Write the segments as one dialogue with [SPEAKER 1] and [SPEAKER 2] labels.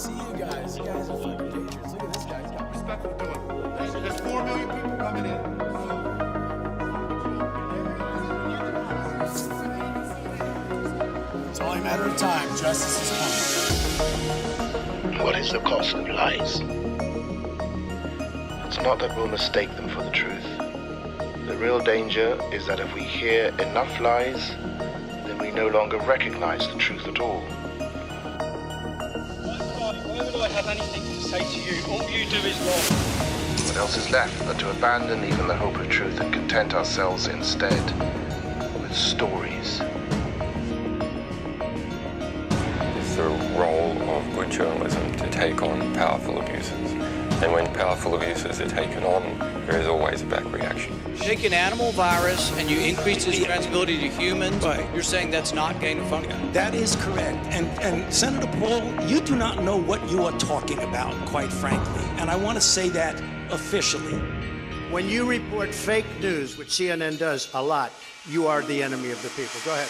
[SPEAKER 1] see you guys. You guys are fucking dangerous. Look at this guy. He's got respect for doing.
[SPEAKER 2] There's 4 million people coming in.
[SPEAKER 1] It's only a matter of time. Justice is coming.
[SPEAKER 3] What is the cost of lies? It's not that we'll mistake them for the truth. The real danger is that if we hear enough lies, then we no longer recognize the truth at all.
[SPEAKER 4] Why would I have anything to say to you? All you do is lie.
[SPEAKER 3] What else is left but to abandon even the hope of truth and content ourselves instead with stories?
[SPEAKER 5] It's the role of good journalism to take on powerful abuses. And when powerful abuses are taken on, there is always a back reaction.
[SPEAKER 6] Take an animal virus and you increase its transmissibility to humans, right. You're saying that's not gain of function?
[SPEAKER 7] That is correct. And Senator Paul, you do not know what you are talking about, quite frankly. And I want to say that officially.
[SPEAKER 8] When you report fake news, which CNN does a lot, you are the enemy of the people. Go ahead.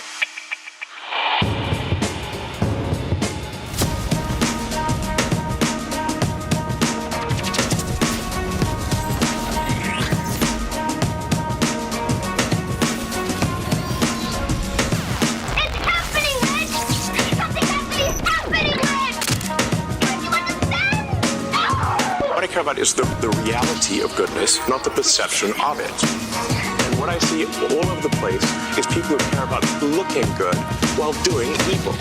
[SPEAKER 9] About is the reality of goodness, not the perception of it. And what I see all over the place is people who care about looking good while doing evil.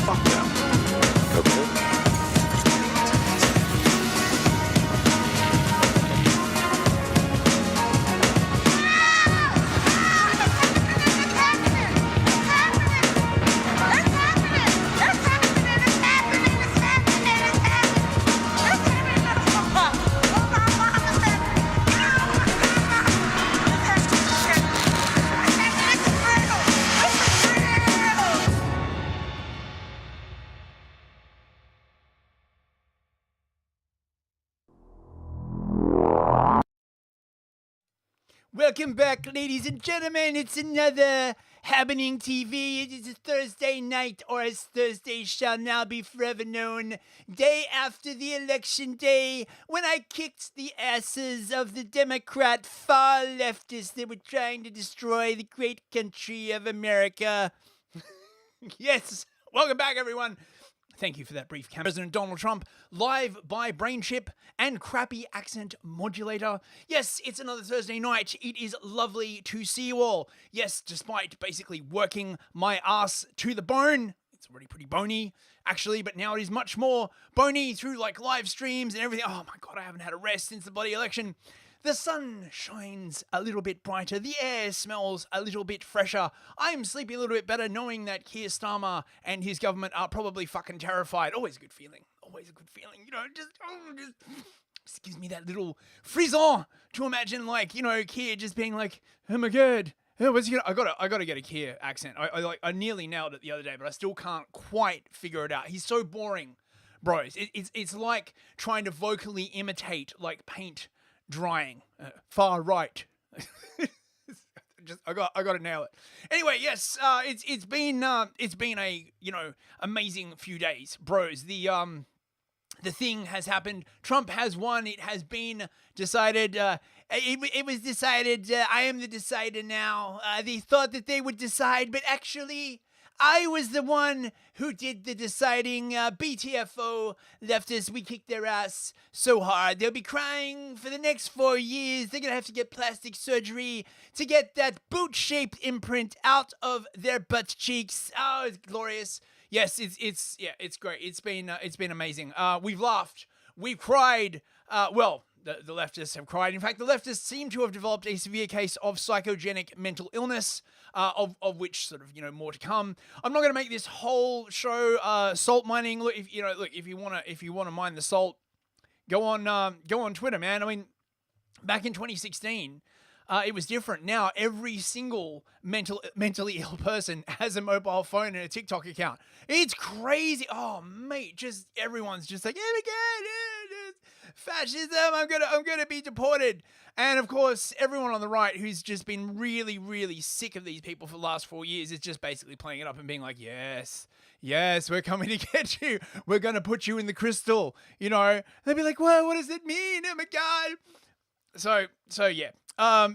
[SPEAKER 9] Fuck them. Okay?
[SPEAKER 10] Welcome back, ladies and gentlemen. It's another Habbening TV. It is a Thursday night, or as Thursday shall now be forever known, day after the election day, when I kicked the asses of the Democrat far leftists that were trying to destroy the great country of America. Yes, welcome back, everyone. Thank you for that brief camera. President Donald Trump, live by brain chip and crappy accent modulator. Yes, it's another Thursday night. It is lovely to see you all. Yes, despite basically working my ass to the bone. It's already pretty bony, actually, but now it is much more bony through like live streams and everything. Oh my God, I haven't had a rest since the bloody election. The sun shines a little bit brighter. The air smells a little bit fresher. I'm sleeping a little bit better knowing that Keir Starmer and his government are probably fucking terrified. Always a good feeling. Always a good feeling. You know, just gives me that little frisson to imagine, like, you know, Keir just being like, oh my God. Oh, what's he gonna, I gotta get a Keir accent. I nearly nailed it the other day, but I still can't quite figure it out. He's so boring, bros. It's like trying to vocally imitate like paint drying. Far right. I got to nail it. Anyway, yes, it's been a, you know, amazing few days, bros. The thing has happened. Trump has won. It has been decided. It was decided. I am the decider now. They thought that they would decide, but actually, I was the one who did the deciding. BTFO leftists, we kicked their ass so hard. They'll be crying for the next 4 years. They're going to have to get plastic surgery to get that boot-shaped imprint out of their butt cheeks. Oh, it's glorious. Yes, it's great. It's been amazing. We've laughed. We've cried. The leftists have cried. In fact, the leftists seem to have developed a severe case of psychogenic mental illness, of which sort of, you know, more to come. I'm not going to make this whole show salt mining. Look, if you want to mine the salt, go on Twitter, man. I mean, back in 2016, it was different. Now every single mentally ill person has a mobile phone and a TikTok account. It's crazy. Oh, mate, just everyone's just like, oh my God. fascism. I'm gonna be deported. And of course, everyone on the right who's just been really, really sick of these people for the last 4 years is just basically playing it up and being like, yes, we're coming to get you. We're gonna put you in the crystal. You know, they'll be like, well, what does it mean? Oh my god. So yeah.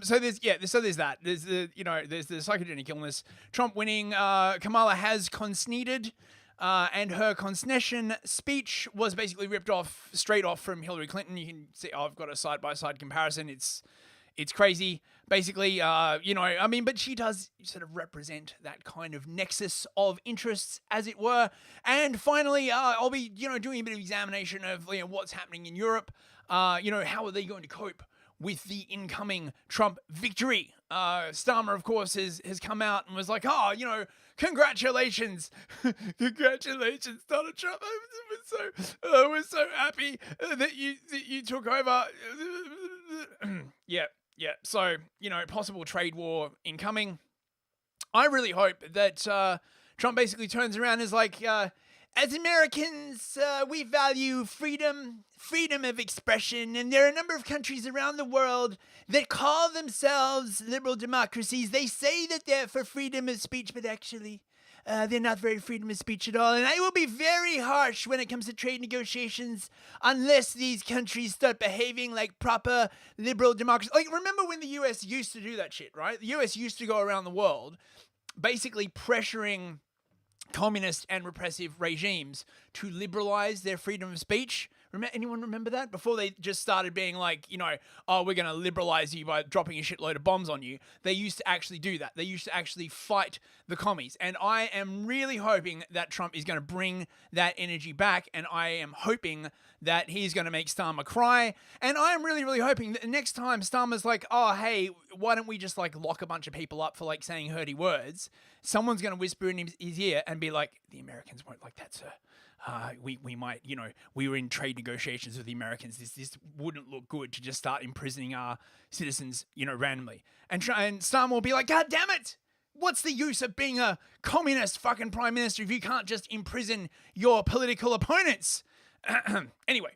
[SPEAKER 10] So there's that. There's the psychogenic illness. Trump winning. Kamala has conceded. And her concession speech was basically ripped off straight off from Hillary Clinton. You can see I've got a side-by-side comparison. It's crazy. Basically, but she does sort of represent that kind of nexus of interests, as it were. And finally, I'll be, doing a bit of examination of what's happening in Europe. How are they going to cope with the incoming Trump victory? Starmer, of course, has come out and was like, congratulations, congratulations, Donald Trump. We're so happy that you took over. Yeah. So possible trade war incoming. I really hope that Trump basically turns around and is like, as Americans, we value freedom of expression, and there are a number of countries around the world that call themselves liberal democracies. They say that they're for freedom of speech, but actually, they're not very freedom of speech at all. And I will be very harsh when it comes to trade negotiations unless these countries start behaving like proper liberal democracies. Like, remember when the US used to do that shit, right? The US used to go around the world basically pressuring communist and repressive regimes to liberalize their freedom of speech. Anyone remember that? Before they just started being like, we're going to liberalize you by dropping a shitload of bombs on you. They used to actually do that. They used to actually fight the commies. And I am really hoping that Trump is going to bring that energy back. And I am hoping that he's going to make Starmer cry. And I am really, really hoping that the next time Starmer's like, oh, hey, why don't we just lock a bunch of people up for saying hurty words? Someone's going to whisper in his ear and be like, the Americans won't like that, sir. We might, we were in trade negotiations with the Americans. This wouldn't look good to just start imprisoning our citizens, randomly. And Starmer will be like, God damn it! What's the use of being a communist fucking prime minister if you can't just imprison your political opponents? Anyway,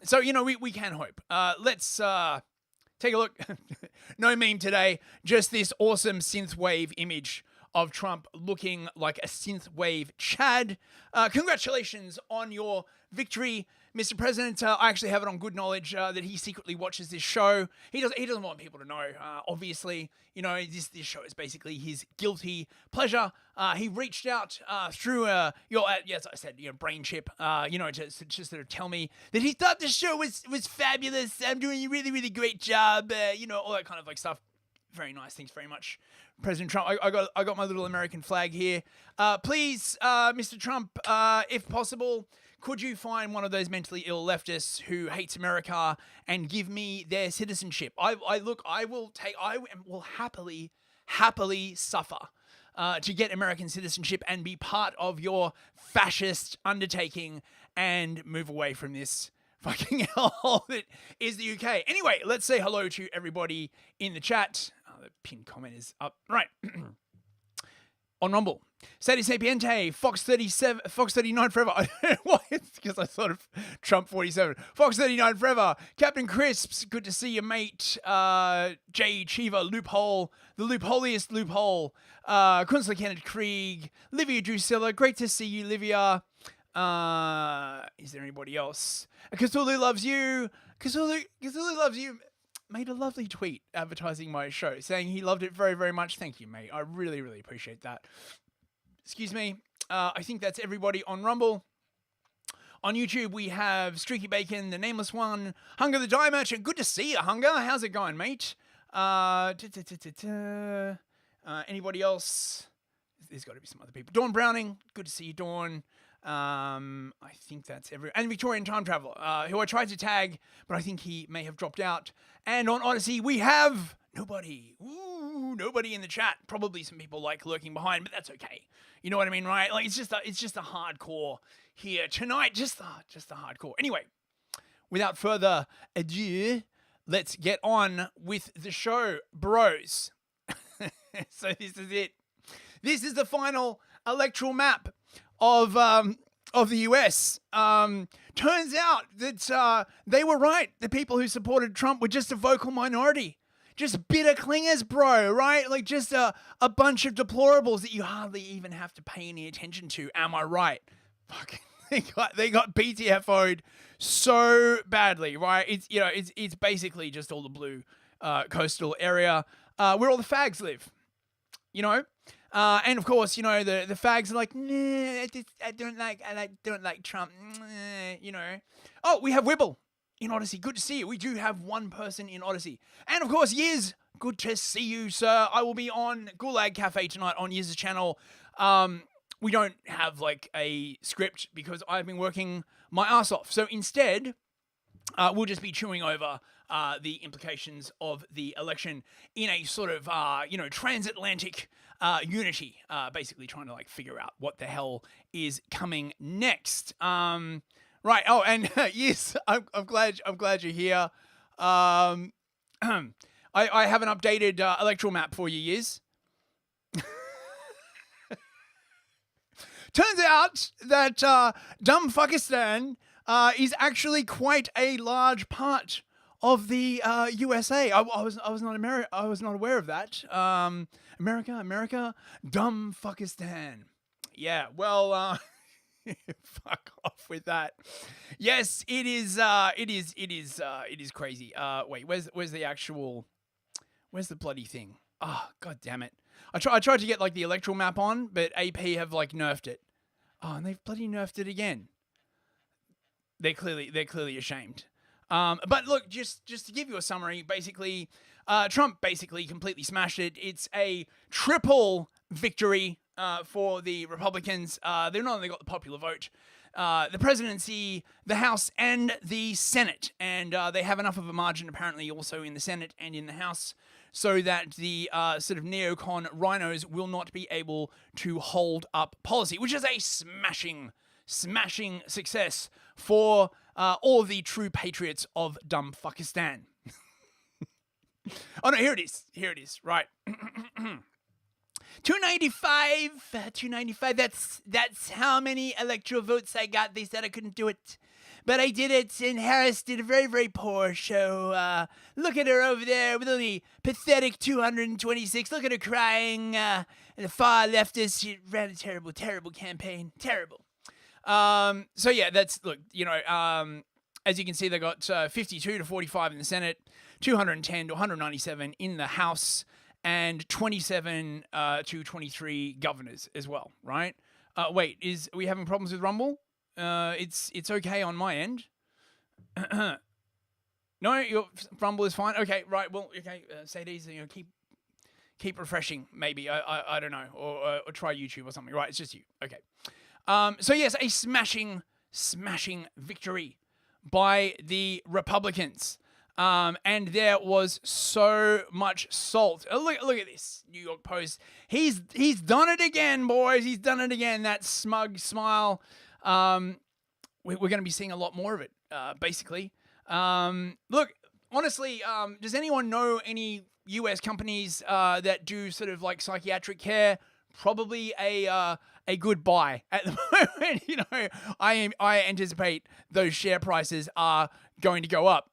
[SPEAKER 10] so, we can hope. Let's take a look. No meme today, just this awesome synthwave image of Trump looking like a synthwave Chad. Congratulations on your victory, Mr. President. I actually have it on good knowledge that he secretly watches this show. He doesn't want people to know. Obviously, this show is basically his guilty pleasure. He reached out through yes, I said brain chip. To sort of tell me that he thought the show was fabulous. I'm doing a really, really great job. All that kind of stuff. Very nice. Thanks very much, President Trump. I got my little American flag here. Please, Mr. Trump, if possible, could you find one of those mentally ill leftists who hates America and give me their citizenship? I will happily suffer to get American citizenship and be part of your fascist undertaking and move away from this fucking hellhole that is the UK. Anyway, let's say hello to everybody in the chat. The pinned comment is up. Right. On Rumble. Sadie Sapiente, Fox 39 forever. I don't know why, it's because I thought of Trump 47. Fox 39 forever. Captain Crisps, good to see you, mate. J. Cheever, Loophole, the loopholiest loophole. Kunstler Kenneth Krieg, Livia Drusilla, great to see you, Livia. Is there anybody else? Cthulhu loves you. Cthulhu loves you. Made a lovely tweet advertising my show, saying he loved it very, very much. Thank you, mate. I really, really appreciate that. Excuse me. I think that's everybody on Rumble. On YouTube, we have Streaky Bacon, the Nameless One, Hunger the Dye Merchant. Good to see you, Hunger. How's it going, mate? Anybody else? There's got to be some other people. Dawn Browning. Good to see you, Dawn. I think that's and Victorian Time Traveler, who I tried to tag, but I think he may have dropped out. And on Odyssey, we have nobody. Ooh, nobody in the chat. Probably some people lurking behind, but that's okay. You know what I mean, right? It's just a hardcore here tonight. Just a hardcore. Anyway, without further ado, let's get on with the show, bros. So this is it. This is the final electoral map of of the US. Turns out that they were right. The people who supported Trump were just a vocal minority. Just bitter clingers, bro, right? Like just a bunch of deplorables that you hardly even have to pay any attention to. Am I right? Fucking, they got BTFO'd so badly, right? It's basically just all the blue coastal area where all the fags live, and of course, the fags are like, nah, I don't like Trump, Oh, we have Wibble in Odyssey. Good to see you. We do have one person in Odyssey. And of course, Yiz, good to see you, sir. I will be on Gulag Cafe tonight on Yiz's channel. We don't have like a script because I've been working my ass off. So instead, we'll just be chewing over the implications of the election in a sort of, transatlantic unity, basically trying to like figure out what the hell is coming next. Right. Oh, and yes, I'm glad you're here. I have an updated electoral map for you, Yiz. Turns out that dumb Fuckistan is actually quite a large part of the USA. I was not aware of that. America, dumb Fuckistan. Yeah. Well. Fuck off with that. Yes, it is crazy. Wait, where's the bloody thing? Oh, god damn it. I tried to get like the electoral map on, but AP have like nerfed it. Oh, and they've bloody nerfed it again. They're clearly ashamed. But look, just to give you a summary, basically, Trump basically completely smashed it. It's a triple victory for the Republicans. They've not only got the popular vote, the presidency, the House, and the Senate. And they have enough of a margin, apparently, also in the Senate and in the House, so that the sort of neocon rhinos will not be able to hold up policy, which is a smashing success for all the true patriots of dumb Fuckistan. Oh, no, here it is. Right. 295. That's how many electoral votes I got. They said I couldn't do it, but I did it. And Harris did a very, very poor show. Look at her over there with only pathetic 226. Look at her crying. And the far leftist, she ran a terrible, terrible campaign. Terrible. So yeah, look. As you can see, they got 52 to 45 in the Senate, 210 to 197 in the House, and 27 to 23 governors as well, right? Wait, are we having problems with Rumble? It's okay on my end. No, your Rumble is fine. Okay, right. Well, okay. Say these. Keep refreshing. Maybe I don't know, or try YouTube or something. Right, it's just you. Okay. So yes, a smashing victory by the Republicans. And there was so much salt. Look at this, New York Post. He's done it again, boys. He's done it again. That smug smile. We're going to be seeing a lot more of it, basically. Look, honestly, does anyone know any US companies that do sort of like psychiatric care? Probably a good buy at the moment. I anticipate those share prices are going to go up.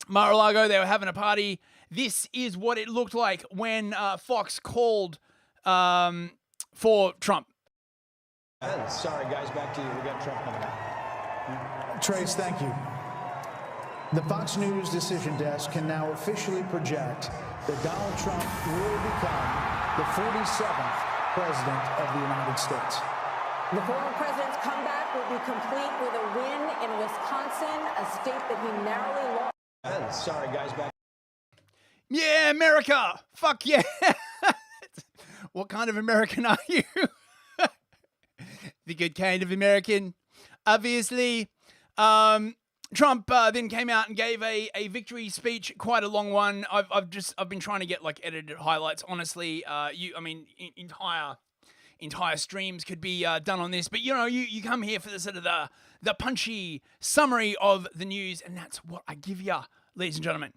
[SPEAKER 10] Mar-a-Lago, they were having a party. This is what it looked like when Fox called for Trump.
[SPEAKER 11] Sorry, guys, back to you. We got Trump coming out.
[SPEAKER 12] Trace, thank you. The Fox News decision desk can now officially project that Donald Trump will become the 47th president of the United States.
[SPEAKER 13] The former president's comeback will be complete with a win in Wisconsin, a state that he narrowly lost.
[SPEAKER 11] Sorry, guys, back.
[SPEAKER 10] Yeah, America! Fuck yeah! What kind of American are you? The good kind of American, obviously. Trump then came out and gave a victory speech, quite a long one. I've been trying to get like edited highlights. Honestly, entire streams could be done on this, but you come here for the sort of the punchy summary of the news, and that's what I give you, ladies and gentlemen.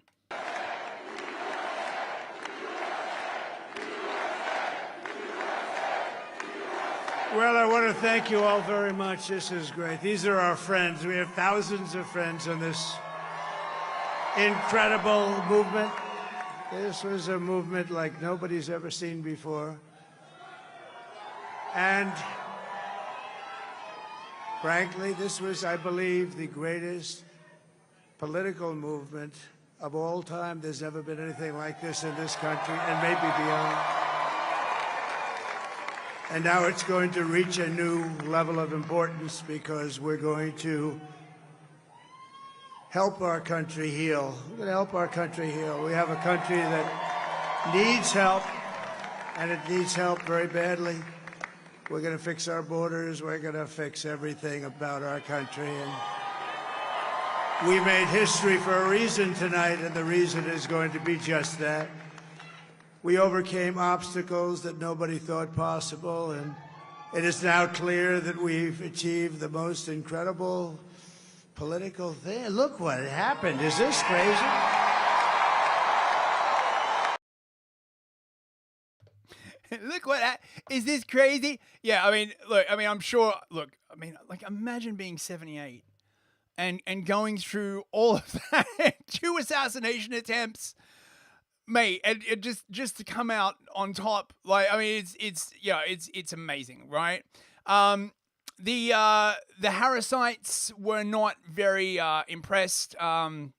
[SPEAKER 8] Well, I want to thank you all very much. This is great. These are our friends. We have thousands of friends on this incredible movement. This was a movement like nobody's ever seen before. And frankly, this was, I believe, the greatest political movement of all time. There's never been anything like this in this country, and maybe beyond. And now it's going to reach a new level of importance because we're going to help our country heal. We're going to help our country heal. We have a country that needs help, and it needs help very badly. We're going to fix our borders. We're going to fix everything about our country. And we made history for a reason tonight, and the reason is going to be just that. We overcame obstacles that nobody thought possible, and it is now clear that we've achieved the most incredible political thing. Look what happened. Is this crazy?
[SPEAKER 10] Look what is this crazy? Yeah, I mean, look, I mean, I'm sure. Look, I mean, like, imagine being 78 and going through all of that, 2 assassination attempts, mate, and it just to come out on top. Like, I mean, it's amazing, right? The Harrisites were not very impressed. I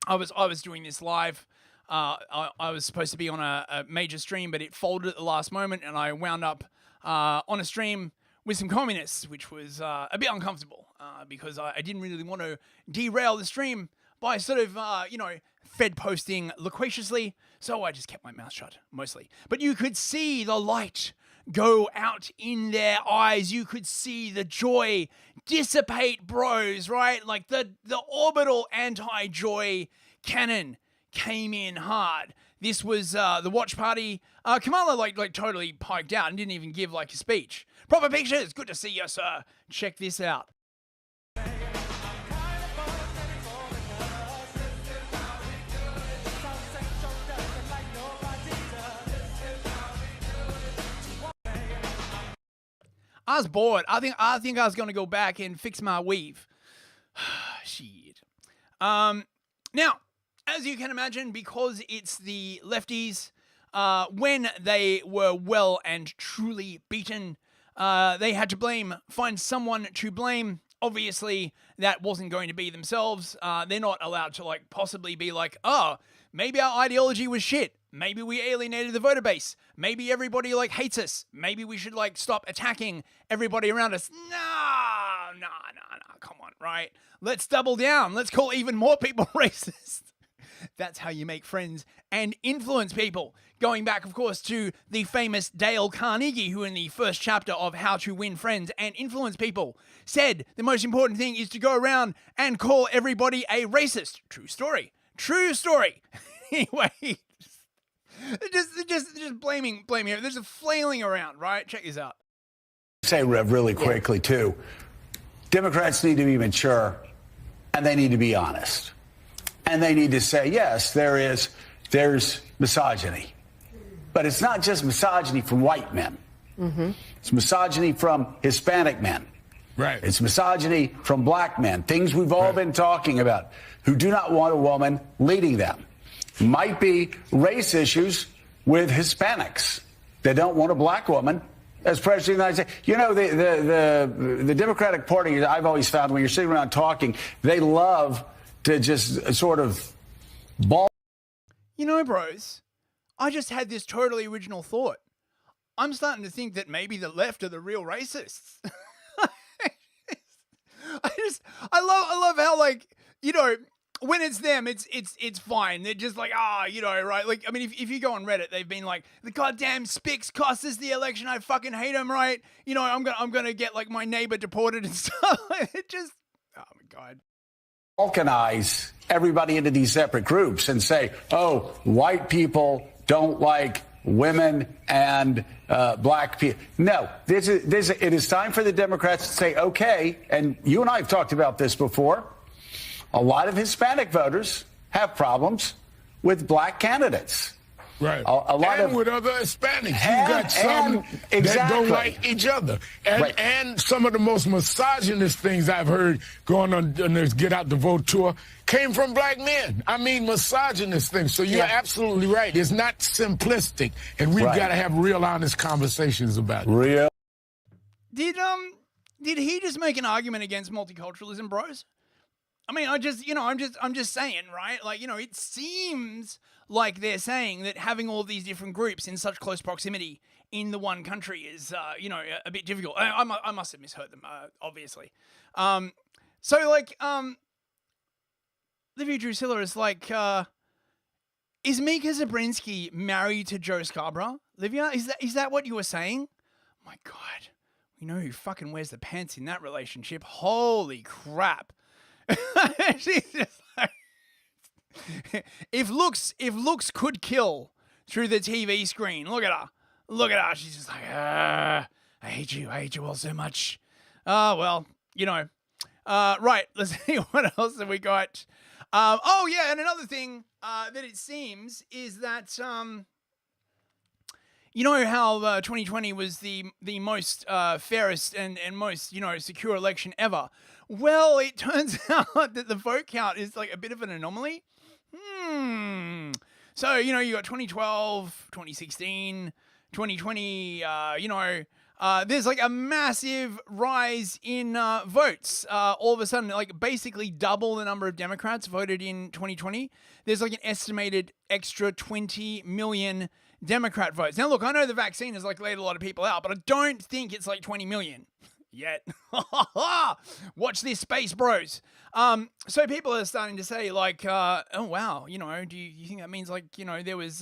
[SPEAKER 10] was doing this live. I was supposed to be on a major stream, but it folded at the last moment, and I wound up on a stream with some communists, which was a bit uncomfortable because I didn't really want to derail the stream by sort of, Fed posting loquaciously, so I just kept my mouth shut, mostly. But you could see the light go out in their eyes. You could see the joy dissipate, bros, right? Like the orbital anti-joy cannon came in hard. This was the watch party. Kamala like totally piked out and didn't even give like a speech. Proper pictures. Good to see you, sir. Check this out. I was bored. I think I was going to go back and fix my weave. Shit. Now, as you can imagine, because it's the lefties, when they were well and truly beaten, they had to find someone to blame. Obviously, that wasn't going to be themselves. They're not allowed to like possibly be like, oh, maybe our ideology was shit. Maybe we alienated the voter base. Maybe everybody like hates us. Maybe we should like stop attacking everybody around us. No, come on, right? Let's double down. Let's call even more people racist. That's how you make friends and influence people. Going back, of course, to the famous Dale Carnegie, who in the first chapter of How to Win Friends and Influence People said the most important thing is to go around and call everybody a racist. True story. True story. Anyway, just blaming here. There's a flailing around, right? Check this out.
[SPEAKER 14] Say, Rev, really quickly, too. Democrats need to be mature, and they need to be honest. And they need to say, yes, there's misogyny. But it's not just misogyny from white men. Mm-hmm. It's misogyny from Hispanic men. Right. It's misogyny from black men, things we've all been talking about, who do not want a woman leading them. Might be race issues with Hispanics. They don't want a black woman as president of the United States. You know, the Democratic Party, I've always found when you're sitting around talking, they love to just sort of ball.
[SPEAKER 10] You know, bros, I just had this totally original thought. I'm starting to think that maybe the left are the real racists. I love how, like, you know, when it's them, it's fine. They're just like, you know, right? Like, I mean, if you go on Reddit, they've been like, the goddamn spics cost us the election. I fucking hate them, right? You know, I'm gonna get like my neighbor deported and stuff. It just, oh my God.
[SPEAKER 14] Balkanize everybody into these separate groups and say, oh, white people don't like women and black people. No, it is time for the Democrats to say, okay, and you and I have talked about this before, a lot of Hispanic voters have problems with black candidates.
[SPEAKER 15] Right.
[SPEAKER 14] A lot
[SPEAKER 15] and
[SPEAKER 14] of
[SPEAKER 15] with other Hispanics. You got some that don't like each other. And some of the most misogynist things I've heard going on this Get Out the Vote tour came from black men. I mean, misogynist things. So you're absolutely right. It's not simplistic. And we've got to have real honest conversations about it.
[SPEAKER 14] Real.
[SPEAKER 10] Did he just make an argument against multiculturalism, bros? I mean, I'm just saying, right? Like, it seems like they're saying that having all these different groups in such close proximity in the one country is, a bit difficult. I must have misheard them, obviously. So, like, Livia Drusilla is like, is Mika Zabrinsky married to Joe Scarborough? Livia, is that what you were saying? My God, we know who fucking wears the pants in that relationship. Holy crap. She's just like, if looks could kill through the TV screen, look at her. She's just like, I hate you all so much. Well, right. Let's see what else have we got. And another thing that it seems is that you know how 2020 was the most fairest and most secure election ever. Well, it turns out that the vote count is like a bit of an anomaly. So, you got 2012, 2016, 2020, there's like a massive rise in votes. All of a sudden, like basically double the number of Democrats voted in 2020. There's like an estimated extra 20 million Democrat votes. Now, look, I know the vaccine has like laid a lot of people out, but I don't think it's like 20 million. Yet. Watch this space, bros. So people are starting to say like, oh wow, do you think that means like, there was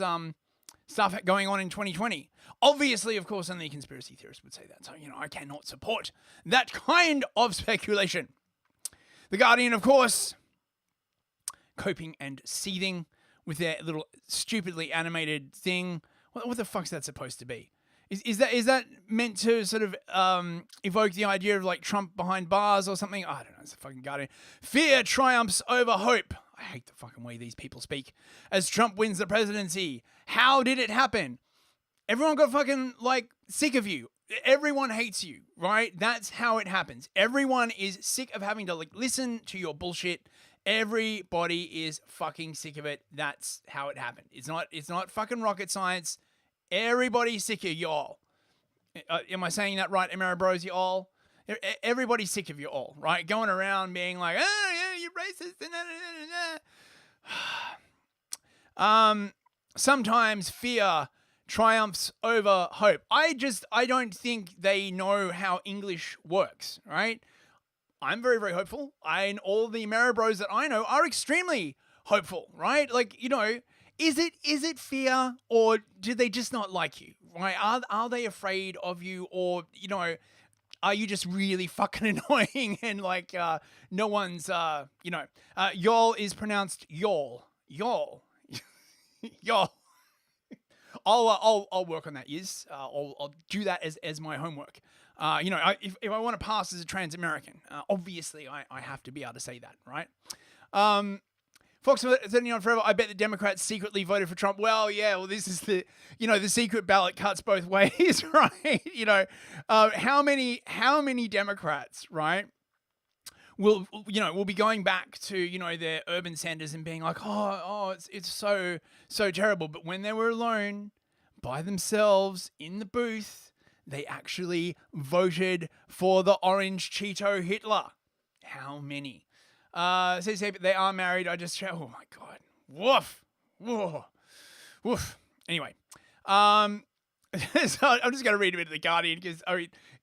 [SPEAKER 10] stuff going on in 2020? Obviously, of course, only conspiracy theorists would say that. So, I cannot support that kind of speculation. The Guardian, of course, coping and seething with their little stupidly animated thing. What the fuck's that supposed to be? Is that meant to sort of evoke the idea of like Trump behind bars or something? I don't know. It's the fucking Guardian. Fear triumphs over hope. I hate the fucking way these people speak. As Trump wins the presidency. How did it happen? Everyone got fucking like sick of you. Everyone hates you, right? That's how it happens. Everyone is sick of having to like listen to your bullshit. Everybody is fucking sick of it. That's how it happened. It's not fucking rocket science. Everybody's sick of y'all. Am I saying that right, Amero Bros, y'all? Everybody's sick of you all, right? Going around being like, oh, yeah, you're racist. Sometimes fear triumphs over hope. I don't think they know how English works, right? I'm very, very hopeful. And all the Amero Bros that I know are extremely hopeful, right? Like, is it fear, or do they just not like you? Right? Are they afraid of you, or are you just really fucking annoying and like no one's y'all is pronounced y'all. Y'all. I'll work on that. Yes, I'll do that as my homework. If I want to pass as a trans American, obviously I have to be able to say that, right? Fox 39 Forever, I bet the Democrats secretly voted for Trump. Well, yeah, this is the secret ballot cuts both ways, right? How many Democrats, right, will be going back to, their urban Sanders and being like, oh, it's so terrible. But when they were alone by themselves in the booth, they actually voted for the orange Cheeto Hitler. How many? Says they are married. Oh my God. Woof. Woof. Woof. Anyway. So I'm just going to read a bit of The Guardian because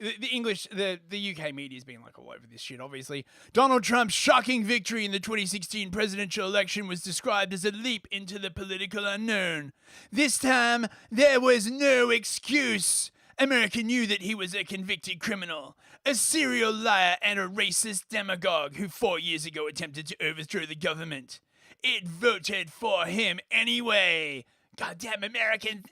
[SPEAKER 10] the English, the UK media has been like all over this shit, obviously. Donald Trump's shocking victory in the 2016 presidential election was described as a leap into the political unknown. This time, there was no excuse. America knew that he was a convicted criminal, a serial liar and a racist demagogue who 4 years ago attempted to overthrow the government. It voted for him anyway. Goddamn Americans.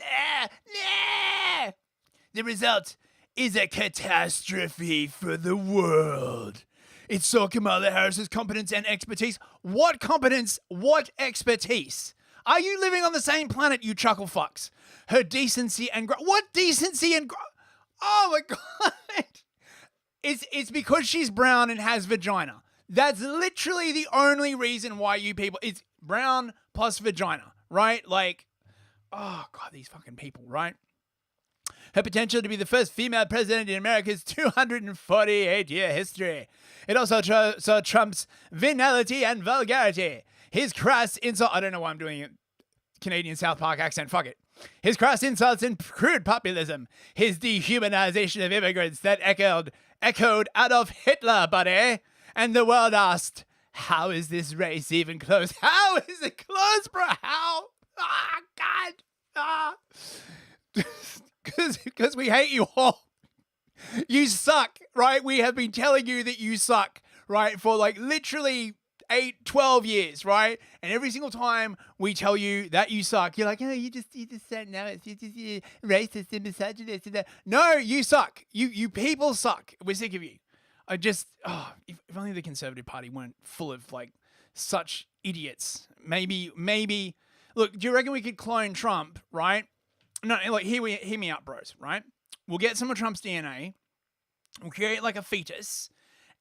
[SPEAKER 10] The result is a catastrophe for the world. It saw Kamala Harris's competence and expertise. What competence? What expertise? Are you living on the same planet, you chuckle fucks? Her decency and what decency and oh my God. It's because she's brown and has vagina. That's literally the only reason why you people, it's brown plus vagina, right? Like, oh God, these fucking people, right? Her potential to be the first female president in America's 248-year history. It also saw Trump's venality and vulgarity. His crass insult, I don't know why I'm doing a Canadian South Park accent, fuck it. His crass insults and crude populism. His dehumanization of immigrants that echoed Adolf Hitler, buddy. And the world asked, how is this race even close? How is it close, bro? How? Ah, God. Ah. Because we hate you all. You suck, right? We have been telling you that you suck, right? For like literally 12 years, right? And every single time we tell you that you suck, you're like, oh, you just don't know. It's just racist and misogynist. No, you suck. You people suck. We're sick of you. If only the Conservative Party weren't full of like such idiots. Maybe. Look, do you reckon we could clone Trump, right? No, like hear me out, bros, right? We'll get some of Trump's DNA. We'll create like a fetus,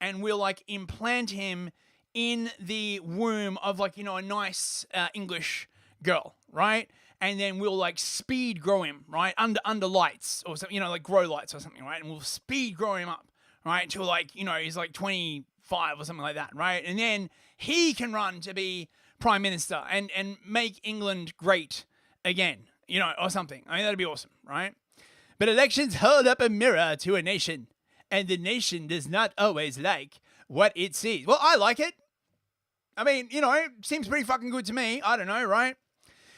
[SPEAKER 10] and we'll like implant him in the womb of like, a nice English girl, right? And then we'll like speed grow him, right? Under lights or something, like grow lights or something, right? And we'll speed grow him up, right? Until like, he's like 25 or something like that, right? And then he can run to be prime minister and make England great again, or something. I mean, that'd be awesome, right? But elections hold up a mirror to a nation, and the nation does not always like what it sees. Well, I like it. I mean, it seems pretty fucking good to me. I don't know, right?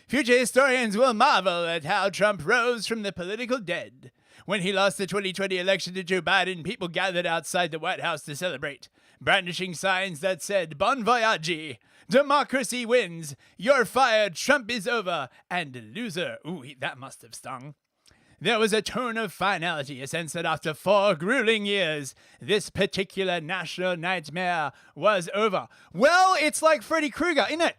[SPEAKER 10] Future historians will marvel at how Trump rose from the political dead. When he lost the 2020 election to Joe Biden, people gathered outside the White House to celebrate, brandishing signs that said, Bon voyage, democracy wins, you're fired, Trump is over, and loser. Ooh, that must have stung. There was a tone of finality, a sense that after 4 grueling years, this particular national nightmare was over. Well, it's like Freddy Krueger, isn't it?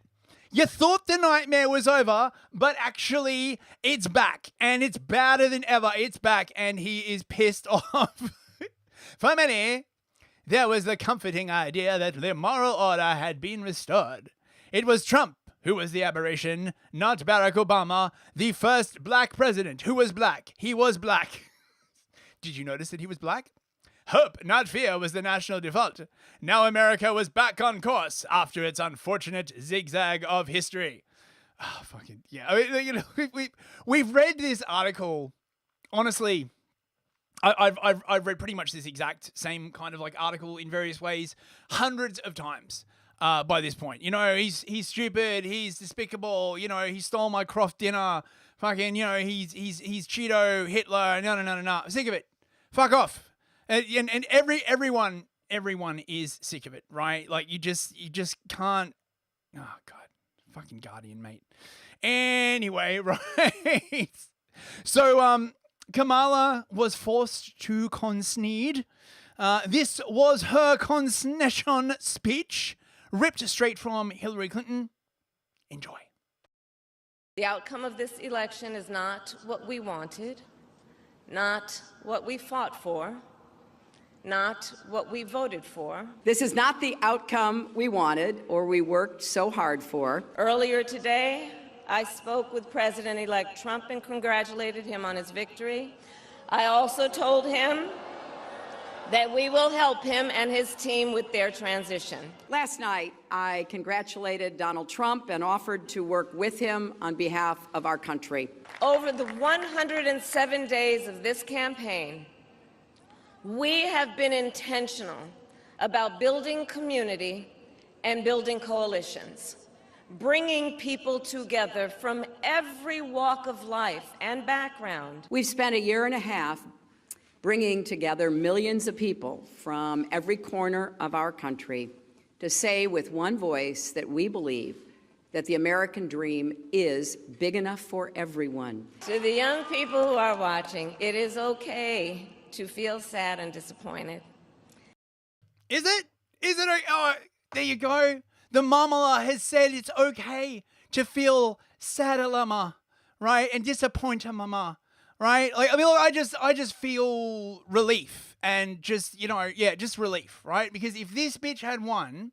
[SPEAKER 10] You thought the nightmare was over, but actually it's back, and it's badder than ever. It's back, and he is pissed off. For many, there was the comforting idea that the moral order had been restored. It was Trump who was the aberration, not Barack Obama, the first black president who was black. He was black. Did you notice that he was black? Hope, not fear, was the national default. Now America was back on course after its unfortunate zigzag of history. Oh, fucking, yeah. I mean, we've read this article, honestly, I've read pretty much this exact same kind of like article in various ways hundreds of times. By this point, he's stupid, he's despicable, he stole my Croft dinner, fucking, he's Cheeto, Hitler, no, sick of it, fuck off, and everyone is sick of it, right? Like you just can't, oh God, fucking Guardian, mate. Anyway, right, so Kamala was forced to concede. This was her concession speech. Ripped straight from Hillary Clinton. Enjoy.
[SPEAKER 16] The outcome of this election is not what we wanted, not what we fought for, not what we voted for.
[SPEAKER 17] This is not the outcome we wanted or we worked so hard for.
[SPEAKER 16] Earlier today, I spoke with President-elect Trump and congratulated him on his victory. I also told him that we will help him and his team with their transition.
[SPEAKER 17] Last night, I congratulated Donald Trump and offered to work with him on behalf of our country.
[SPEAKER 16] Over the 107 days of this campaign, we have been intentional about building community and building coalitions, bringing people together from every walk of life and background.
[SPEAKER 17] We've spent a year and a half bringing together millions of people from every corner of our country to say with one voice that we believe that the American dream is big enough for everyone.
[SPEAKER 16] To the young people who are watching, it is okay to feel sad and disappointed.
[SPEAKER 10] Is it? Is it? Oh, there you go. The Mamala has said it's okay to feel sadder mama, right? And disappointed mama, right? Like, I mean, look, I just feel relief and just, just relief, right? Because if this bitch had won,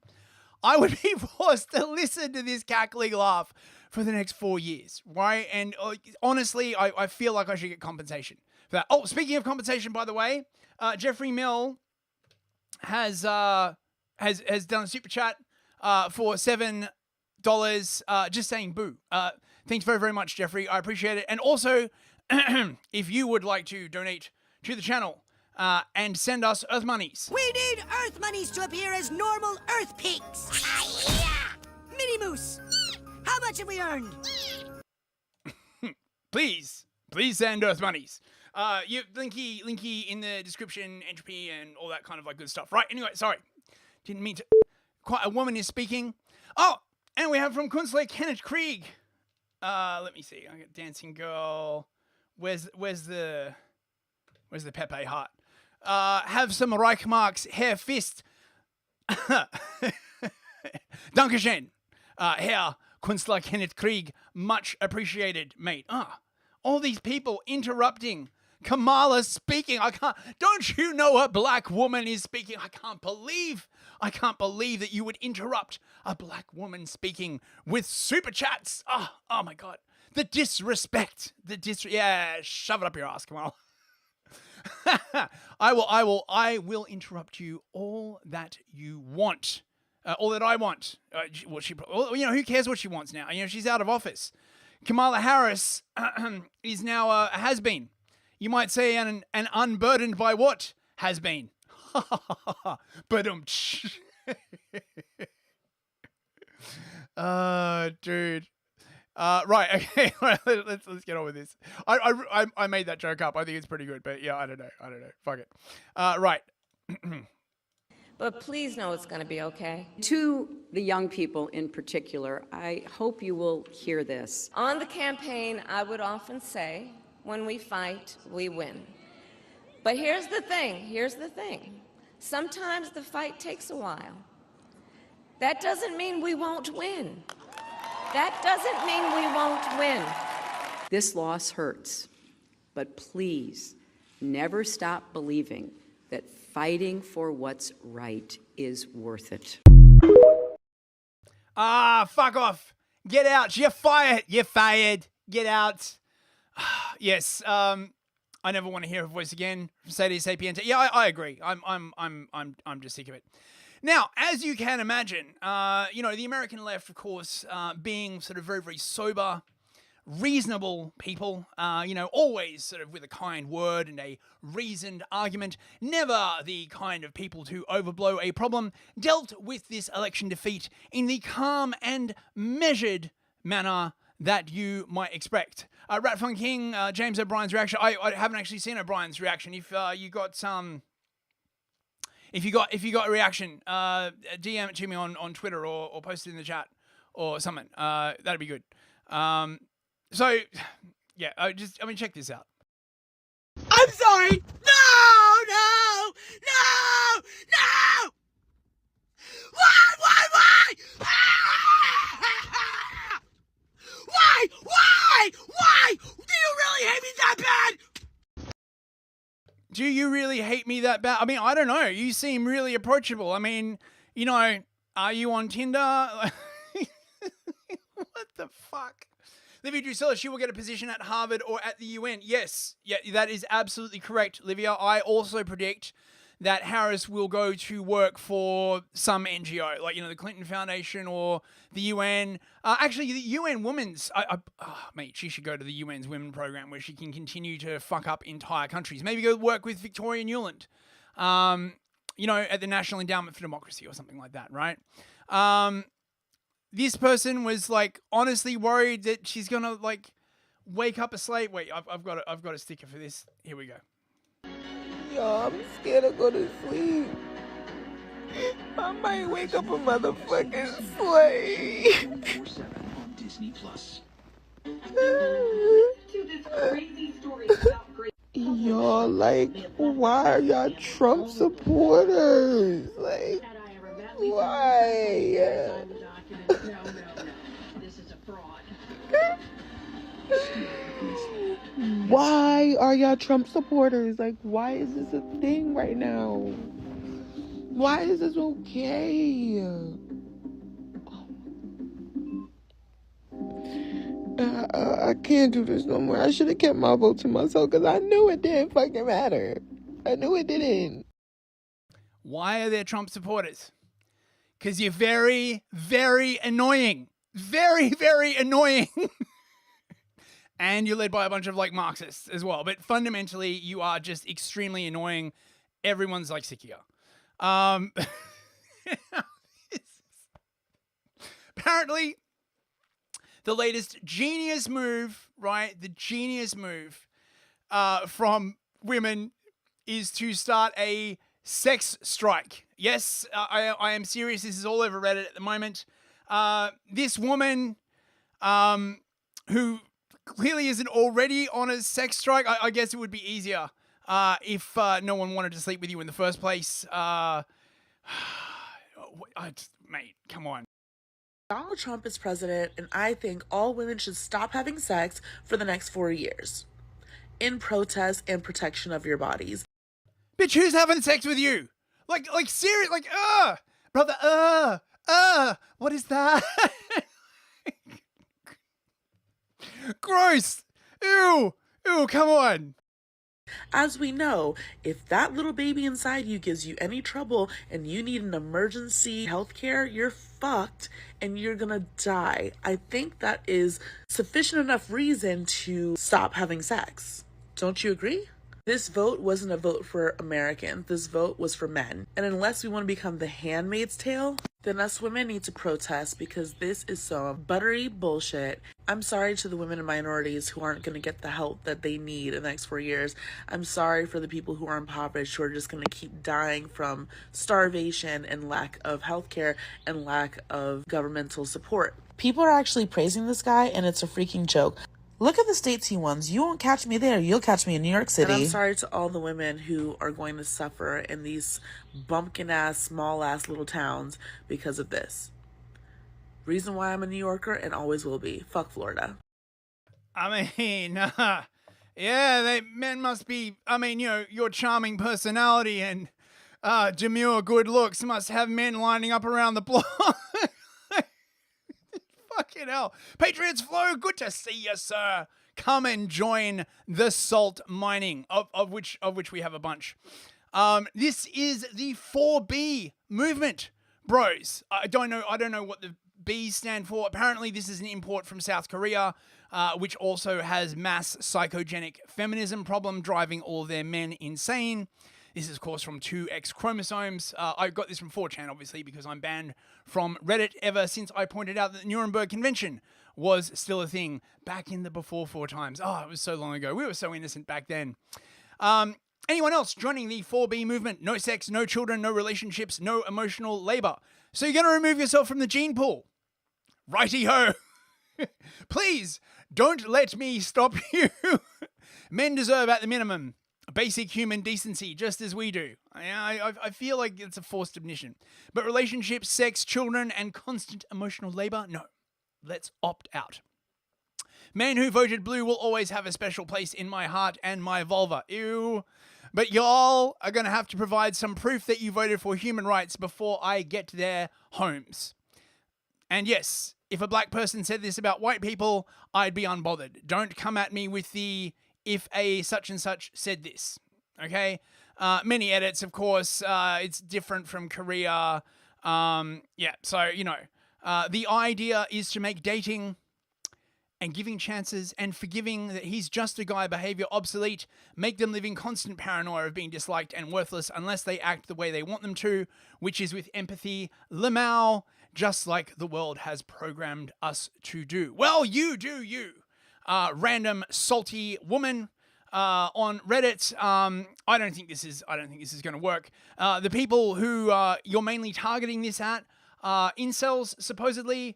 [SPEAKER 10] I would be forced to listen to this cackling laugh for the next 4 years, right? And honestly, I feel like I should get compensation for that. Oh, speaking of compensation, by the way, Jeffrey Mill has done a super chat for $7, just saying boo. Thanks very, very much, Jeffrey. I appreciate it. And also, if you would like to donate to the channel and send us Earth monies.
[SPEAKER 18] We need Earth monies to appear as normal Earth pigs. Mini Moose, how much have we earned?
[SPEAKER 10] Please send Earth monies. Linky in the description, entropy, and all that kind of like good stuff. Right, anyway, sorry. Didn't mean to. Quite a woman is speaking. Oh, and we have from Kunstler Kenneth Krieg. Let me see. I got Dancing Girl. Where's the Pepe heart? Have some Reichmarks, Herr Fist. Dankeschön. Herr Kunstler Kenneth Krieg. Much appreciated, mate. All these people interrupting Kamala speaking. Don't you know a black woman is speaking? I can't believe that you would interrupt a black woman speaking with super chats. Oh my God. The disrespect. Yeah, shove it up your ass, Kamala. I will interrupt you all that you want. All that I want. Who cares what she wants now? She's out of office. Kamala Harris is now a has-been. You might say an unburdened by what has been. Dude. Right, okay. Let's get on with this. I made that joke up. I think it's pretty good, but yeah, I don't know. Fuck it. Right.
[SPEAKER 16] But please know it's going to be okay.
[SPEAKER 17] To the young people in particular, I hope you will hear this.
[SPEAKER 16] On the campaign, I would often say, when we fight, we win. But here's the thing. Sometimes the fight takes a while. That doesn't mean we won't win.
[SPEAKER 17] This loss hurts, but please never stop believing that fighting for what's right is worth it.
[SPEAKER 10] Fuck off. Get out. You're fired. Get out. Yes. I never want to hear her voice again from Sadie Sapiente. Yeah, I agree. I'm just sick of it. Now, as you can imagine, the American left, of course, being sort of very, very sober, reasonable people, always sort of with a kind word and a reasoned argument, never the kind of people to overblow a problem, dealt with this election defeat in the calm and measured manner that you might expect. Ratfun King, James O'Brien's reaction. I haven't actually seen O'Brien's reaction. If you got a reaction, DM it to me on Twitter or post it in the chat or something. That'd be good. So, yeah, check this out.
[SPEAKER 18] I'm sorry. No! Why? Why? Do you really hate me that bad?
[SPEAKER 10] Do you really hate me that bad? I mean, I don't know. You seem really approachable. I mean, are you on Tinder? What the fuck? Livia Drusilla, she will get a position at Harvard or at the UN. Yes. Yeah, that is absolutely correct, Livia. I also predict that Harris will go to work for some NGO, like, the Clinton Foundation or the UN. Actually, the UN Women's... mate, she should go to the UN's Women Program where she can continue to fuck up entire countries. Maybe go work with Victoria Newland, at the National Endowment for Democracy or something like that, right? This person was, honestly worried that she's going to, wake up a slave. Wait, I've got a sticker for this. Here we go.
[SPEAKER 19] Yo, I'm scared to go to sleep. I might wake up a motherfucking slave. Y'all, why are y'all Trump supporters? Why? Why are y'all Trump supporters? Like, why is this a thing right now? Why is this okay? I can't do this no more. I should have kept my vote to myself because I knew it didn't fucking matter. I knew it didn't.
[SPEAKER 10] Why are there Trump supporters? Because you're very, very annoying. Very, very annoying. And you're led by a bunch of like Marxists as well. But fundamentally, you are just extremely annoying. Everyone's like sick of you. Apparently, the latest genius move, right? The genius move from women is to start a sex strike. Yes, I am serious. This is all over Reddit at the moment. This woman who clearly isn't already on a sex strike. I guess it would be easier if no one wanted to sleep with you in the first place. Mate, come on.
[SPEAKER 20] Donald Trump is president, and I think all women should stop having sex for the next 4 years. In protest and protection of your bodies.
[SPEAKER 10] Bitch, who's having sex with you? Like serious, brother, what is that? Gross. Ew, come on.
[SPEAKER 20] As we know, if that little baby inside you gives you any trouble and you need an emergency healthcare, you're fucked and you're gonna die. I think that is sufficient enough reason to stop having sex. Don't you agree? This vote wasn't a vote for Americans. This vote was for men. And unless we want to become the Handmaid's Tale, then us women need to protest because this is some buttery bullshit. I'm sorry to the women and minorities who aren't going to get the help that they need in the next 4 years. I'm sorry for the people who are impoverished who are just going to keep dying from starvation and lack of healthcare and lack of governmental support. People are actually praising this guy and it's a freaking joke. Look at the states he won. You won't catch me there. You'll catch me in New York City. And I'm sorry to all the women who are going to suffer in these bumpkin-ass, small-ass little towns because of this. Reason why I'm a New Yorker and always will be. Fuck Florida.
[SPEAKER 10] I mean, yeah, men must be, your charming personality and demure good looks must have men lining up around the block. Fucking hell. Patriots Flow, good to see you, sir. Come and join the salt mining, of which we have a bunch. This is the 4B movement, bros. I don't know what the B's stand for. Apparently, this is an import from South Korea, which also has mass psychogenic feminism problem driving all their men insane. This is, of course, from 2X chromosomes. I got this from 4chan, obviously, because I'm banned from Reddit ever since I pointed out that the Nuremberg Convention was still a thing back in the before 4 times. Oh, it was so long ago. We were so innocent back then. Anyone else joining the 4B movement? No sex, no children, no relationships, no emotional labor. So you're going to remove yourself from the gene pool. Righty-ho. Please, don't let me stop you. Men deserve, at the minimum, basic human decency, just as we do. I feel like it's a forced admission. But relationships, sex, children, and constant emotional labor? No. Let's opt out. Men who voted blue will always have a special place in my heart and my vulva. Ew. But y'all are going to have to provide some proof that you voted for human rights before I get to their homes. And yes, if a black person said this about white people, I'd be unbothered. Don't come at me with the if a such and such said this, okay? Many edits, of course. It's different from Korea. So, the idea is to make dating and giving chances and forgiving that he's just a guy behavior obsolete, make them live in constant paranoia of being disliked and worthless unless they act the way they want them to, which is with empathy, lemao, just like the world has programmed us to do. Well, you do you. Random salty woman on Reddit. I don't think this is going to work. The people who you're mainly targeting this at, incels supposedly,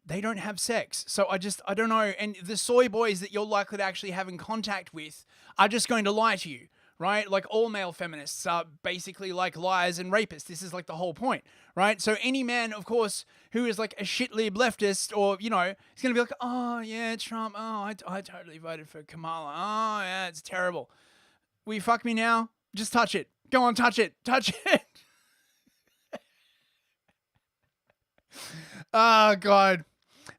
[SPEAKER 10] they don't have sex. So I don't know. And the soy boys that you're likely to actually have in contact with are just going to lie to you, right? Like all male feminists are basically like liars and rapists. This is like the whole point, right? So any man, of course, who is like a shit-lib leftist or, you know, is going to be like, oh, yeah, Trump. Oh, I totally voted for Kamala. Oh, yeah, it's terrible. Will you fuck me now? Just touch it. Go on, touch it. Touch it. Oh, God.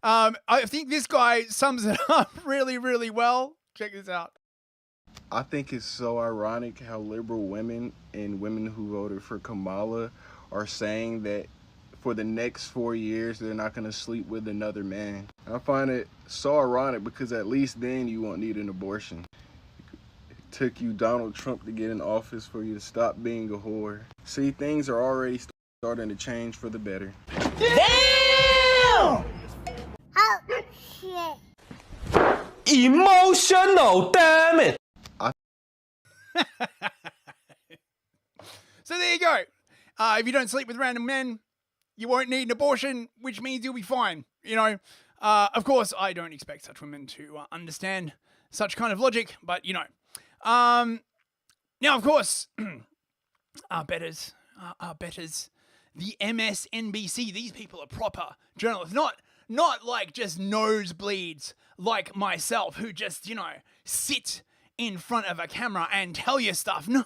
[SPEAKER 10] I think this guy sums it up really, really well. Check this out.
[SPEAKER 21] I think it's so ironic how liberal women and women who voted for Kamala are saying that for the next 4 years, they're not going to sleep with another man. I find it so ironic because at least then you won't need an abortion. It took you Donald Trump to get in office for you to stop being a whore. See, things are already starting to change for the better.
[SPEAKER 18] Damn! Oh, shit.
[SPEAKER 22] Emotional, damn it!
[SPEAKER 10] So there you go. If you don't sleep with random men, you won't need an abortion, which means you'll be fine. You know, of course, I don't expect such women to understand such kind of logic, but you know. Now, of course, our betters, the MSNBC. These people are proper journalists, not like just nosebleeds like myself, who just, you know, sit in front of a camera and tell you stuff. No.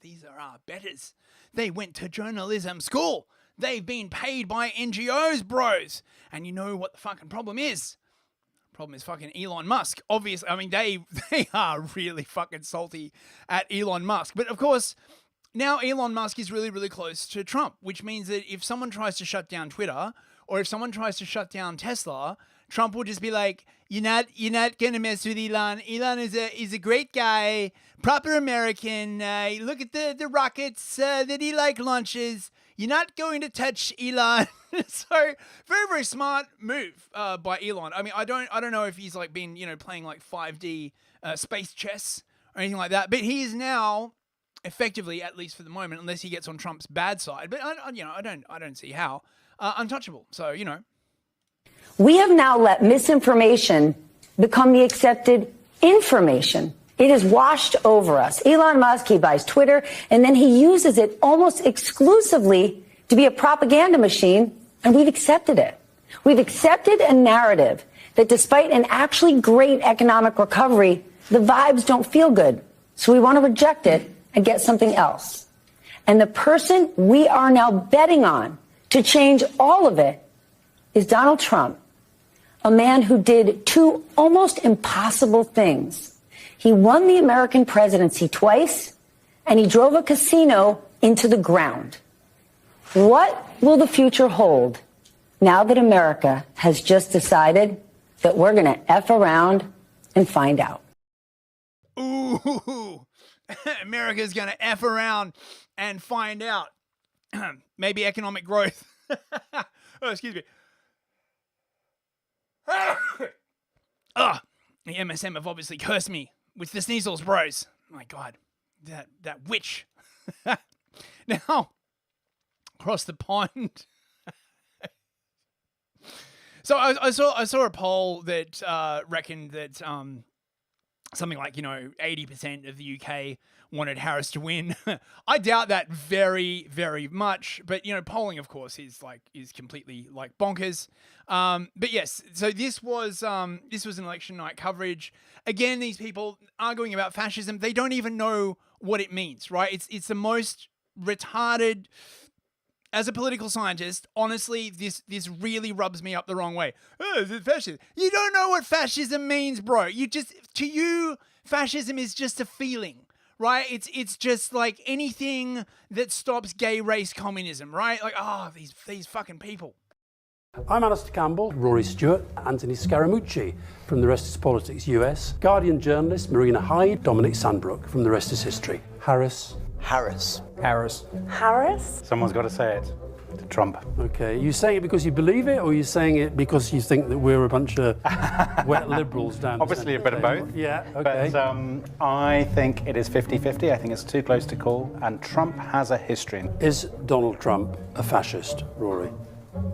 [SPEAKER 10] These are our betters. They went to journalism school. They've been paid by NGOs, bros. And you know what the fucking problem is? The problem is fucking Elon Musk. Obviously, I mean, they are really fucking salty at Elon Musk. But of course, now Elon Musk is really, really close to Trump, which means that if someone tries to shut down Twitter, or if someone tries to shut down Tesla, Trump will just be like, you're not gonna mess with Elon. Elon is a great guy, proper American. Look at the rockets that he launches. You're not going to touch Elon. So very, very smart move by Elon. I mean, I don't know if he's like been, you know, playing like 5D space chess or anything like that, but he is now effectively, at least for the moment, unless he gets on Trump's bad side. But I don't see how, untouchable. So, you know.
[SPEAKER 23] We have now let misinformation become the accepted information. It has washed over us. Elon Musk, he buys Twitter, and then he uses it almost exclusively to be a propaganda machine, and we've accepted it. We've accepted a narrative that despite an actually great economic recovery, the vibes don't feel good. So we want to reject it and get something else. And the person we are now betting on to change all of it is Donald Trump, a man who did two almost impossible things. He won the American presidency twice, and he drove a casino into the ground. What will the future hold now that America has just decided that we're going to F around and find out?
[SPEAKER 10] Ooh, America's going to F around and find out. Maybe economic growth. Oh, excuse me. The MSM have obviously cursed me with the sneezels, bros. My God, that witch. Now, across the pond. So I saw a poll that reckoned that something like, 80% of the UK wanted Harris to win. I doubt that very, very much. But, polling, of course, is completely bonkers. But yes, so this was an election night coverage. Again, these people arguing about fascism, they don't even know what it means, right? It's the most retarded. As a political scientist, honestly, this really rubs me up the wrong way. Oh, is it fascism? You don't know what fascism means, bro. To you, fascism is just a feeling, right? It's just like anything that stops gay race communism, right? Like, these fucking people.
[SPEAKER 24] I'm Alistair Campbell, Rory Stewart, Anthony Scaramucci from The Rest Is Politics US, Guardian journalist Marina Hyde, Dominic Sandbrook from The Rest Is History. Harris.
[SPEAKER 25] Someone's got to say it. To Trump.
[SPEAKER 24] Okay. Are you saying it because you believe it, or are you saying it because you think that we're a bunch of wet liberals down there?
[SPEAKER 25] Obviously a bit of both.
[SPEAKER 24] Yeah, okay.
[SPEAKER 25] But I think it is 50-50. I think it's too close to call, and Trump has a history.
[SPEAKER 24] Is Donald Trump a fascist, Rory?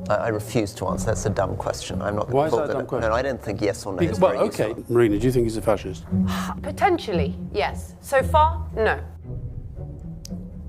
[SPEAKER 1] I refuse to answer. That's a dumb question. I'm not.
[SPEAKER 24] Why is that a dumb question?
[SPEAKER 1] No, I don't think yes or no is
[SPEAKER 24] well,
[SPEAKER 1] very
[SPEAKER 24] okay.
[SPEAKER 1] useful.
[SPEAKER 24] Marina, do you think he's a fascist?
[SPEAKER 2] Potentially, yes. So far, no.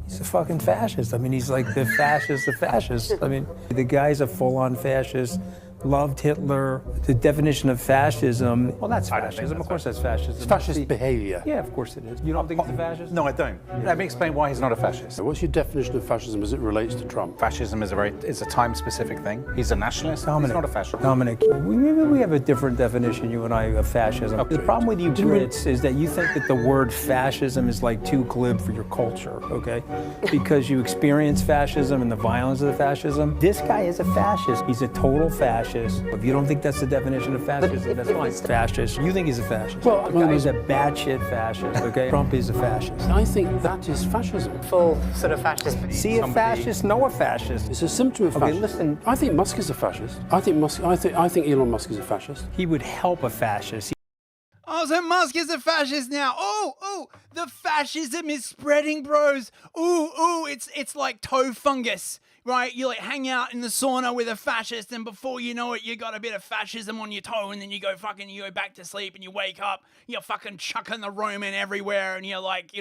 [SPEAKER 3] He's a fucking fascist. I mean, he's like the fascist of fascists. I mean, the guy's a full-on fascist. Loved Hitler. The definition of fascism. Well, that's fascism. Of course, that's fascism.
[SPEAKER 24] It's fascist behaviour.
[SPEAKER 3] Yeah, of course it is. You don't think he's a fascist?
[SPEAKER 25] No, I don't. Let me explain why he's not a fascist.
[SPEAKER 24] What's your definition of fascism as it relates to Trump?
[SPEAKER 25] Fascism is a time-specific thing. He's a nationalist.
[SPEAKER 3] Dominic,
[SPEAKER 25] he's not a fascist.
[SPEAKER 3] Dominic, we have a different definition, you and I, of fascism. The problem with you Brits is that you think that the word fascism is like too glib for your culture, okay? Because you experience fascism and the violence of the fascism. This guy is a fascist. He's a total fascist. If you don't think that's the definition of fascism, that's fine. Fascist. You think he's a fascist.
[SPEAKER 24] Well,
[SPEAKER 3] the guy is a batshit fascist, okay? Trump is a fascist.
[SPEAKER 24] I think that is fascism.
[SPEAKER 2] Full sort of fascist.
[SPEAKER 3] See a fascist, know a fascist.
[SPEAKER 24] It's a symptom of fascism.
[SPEAKER 3] Listen.
[SPEAKER 24] I think Musk is a fascist. I think Elon Musk is a fascist.
[SPEAKER 3] He would help a fascist.
[SPEAKER 10] Oh, so Musk is a fascist now. Oh, the fascism is spreading, bros. Ooh, it's like toe fungus, right? You like hang out in the sauna with a fascist, and before you know it, you got a bit of fascism on your toe, and then you go back to sleep, and you wake up, you're fucking chucking the Roman everywhere, and you're like,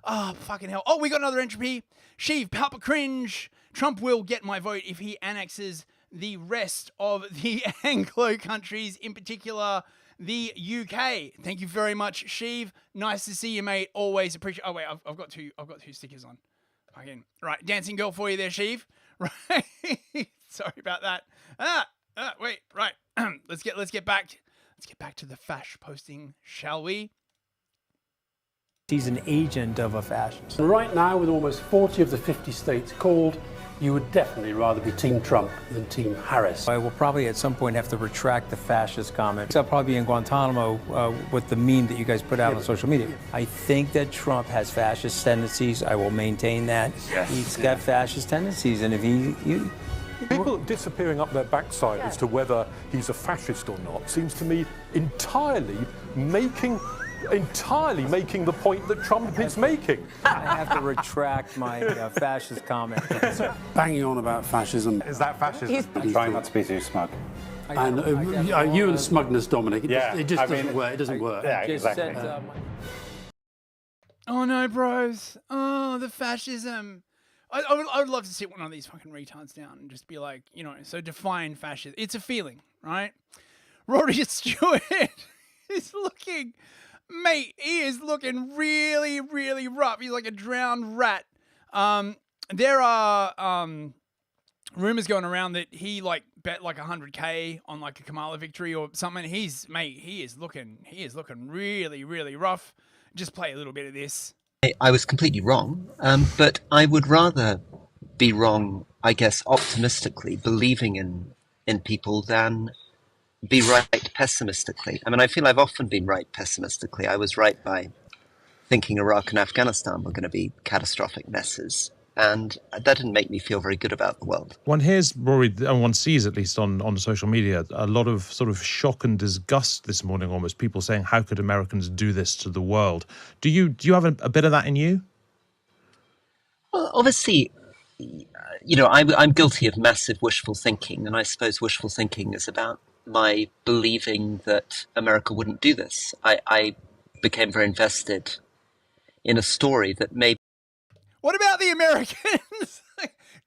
[SPEAKER 10] oh, fucking hell. Oh, we got another entropy. Sheev, Palpa cringe. Trump will get my vote if he annexes the rest of the Anglo countries, in particular the UK. Thank you very much, Sheev. Nice to see you, mate. Always appreciate. Oh wait, I've got two stickers on. Fucking right, dancing girl for you there, Sheev. Right. Sorry about that. Wait. Right. let's get back to the fash posting, shall we?
[SPEAKER 3] He's an agent of a fascist.
[SPEAKER 24] Right now, with almost 40 of the 50 states called, you would definitely rather be Team Trump than Team Harris.
[SPEAKER 3] I will probably at some point have to retract the fascist comment. I'll probably be in Guantanamo with the meme that you guys put out on social media. I think that Trump has fascist tendencies. I will maintain that. Yes. He's got fascist tendencies, and if
[SPEAKER 4] People disappearing up their backside as to whether he's a fascist or not seems to me entirely making the point that Trump is making.
[SPEAKER 3] I have to retract my fascist comment.
[SPEAKER 24] Banging on about fascism.
[SPEAKER 25] Is that fascism? I'm trying not to be too smug.
[SPEAKER 24] And you and smugness, Dominic. It just doesn't work. It doesn't work.
[SPEAKER 25] Yeah, exactly.
[SPEAKER 10] Oh no, bros. Oh, the fascism. I would love to sit one of these fucking retards down and just be like, so define fascism. It's a feeling, right? Rory Stewart is looking... Mate, he is looking really, really rough. He's like a drowned rat. There are rumors going around that he bet like 100K on like a Kamala victory or something. He is looking really, really rough. Just play a little bit of this.
[SPEAKER 1] I was completely wrong, but I would rather be wrong, I guess, optimistically, believing in people than be right pessimistically. I mean, I feel I've often been right pessimistically. I was right by thinking Iraq and Afghanistan were going to be catastrophic messes, and that didn't make me feel very good about the world.
[SPEAKER 5] One hears, Rory, and one sees, at least on social media, a lot of sort of shock and disgust this morning almost, people saying, how could Americans do this to the world? Do you have a bit of that in you?
[SPEAKER 1] Well, obviously, I'm guilty of massive wishful thinking, and I suppose wishful thinking is about my believing that America wouldn't do this. I became very invested in a story that maybe...
[SPEAKER 10] What about the Americans?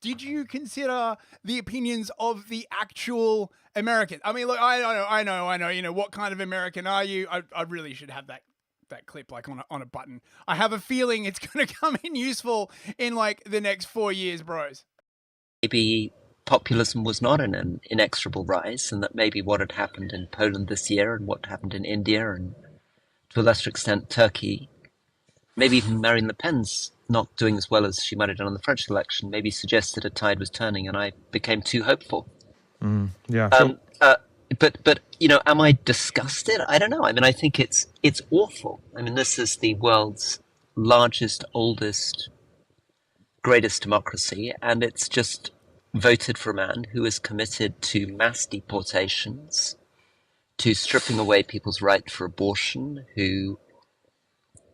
[SPEAKER 10] Did you consider the opinions of the actual Americans? I mean, look, I know. What kind of American are you? I really should have that clip like on a button. I have a feeling it's going to come in useful in like the next 4 years, bros.
[SPEAKER 1] Maybe populism was not in an inexorable rise, and that maybe what had happened in Poland this year and what happened in India and to a lesser extent Turkey, maybe even Marine Le Pen's not doing as well as she might have done in the French election, maybe suggested a tide was turning, and I became too hopeful.
[SPEAKER 5] Yeah.
[SPEAKER 1] But am I disgusted? I don't know. I mean, I think it's awful. I mean, this is the world's largest, oldest, greatest democracy, and it's just voted for a man who is committed to mass deportations, to stripping away people's right for abortion, who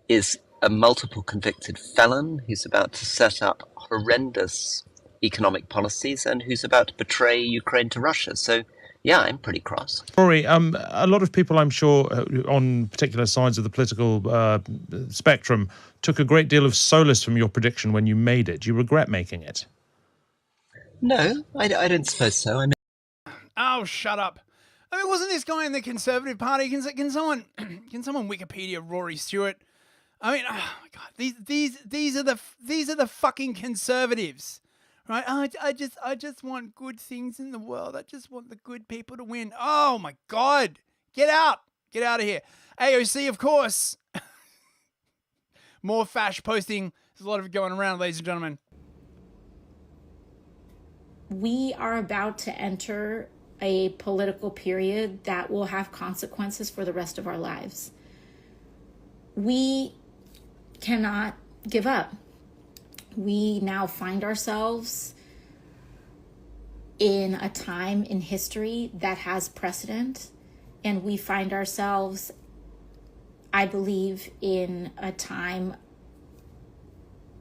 [SPEAKER 1] is a multiple convicted felon, who's about to set up horrendous economic policies and who's about to betray Ukraine to Russia. So, yeah, I'm pretty cross.
[SPEAKER 5] Rory, a lot of people, I'm sure, on particular sides of the political spectrum, took a great deal of solace from your prediction when you made it. Do you regret making it?
[SPEAKER 1] No, I don't suppose so.
[SPEAKER 10] Oh, shut up. I mean, wasn't this guy in the Conservative Party? Can someone Wikipedia Rory Stewart? I mean, oh my God, these are the fucking conservatives, right? Oh, I just want good things in the world. I just want the good people to win. Oh my God, get out of here. AOC, of course. More fash posting. There's a lot of it going around, ladies and gentlemen.
[SPEAKER 6] We are about to enter a political period that will have consequences for the rest of our lives. We cannot give up. We now find ourselves in a time in history that has precedent, and we find ourselves, I believe, in a time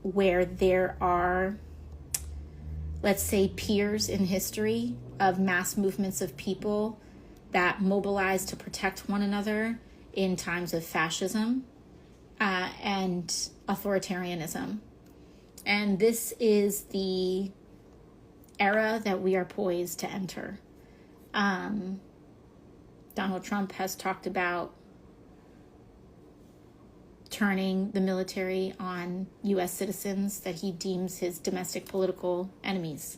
[SPEAKER 6] where there are, let's say, peers in history of mass movements of people that mobilize to protect one another in times of fascism and authoritarianism. And this is the era that we are poised to enter. Donald Trump has talked about turning the military on U.S. citizens that he deems his domestic political enemies.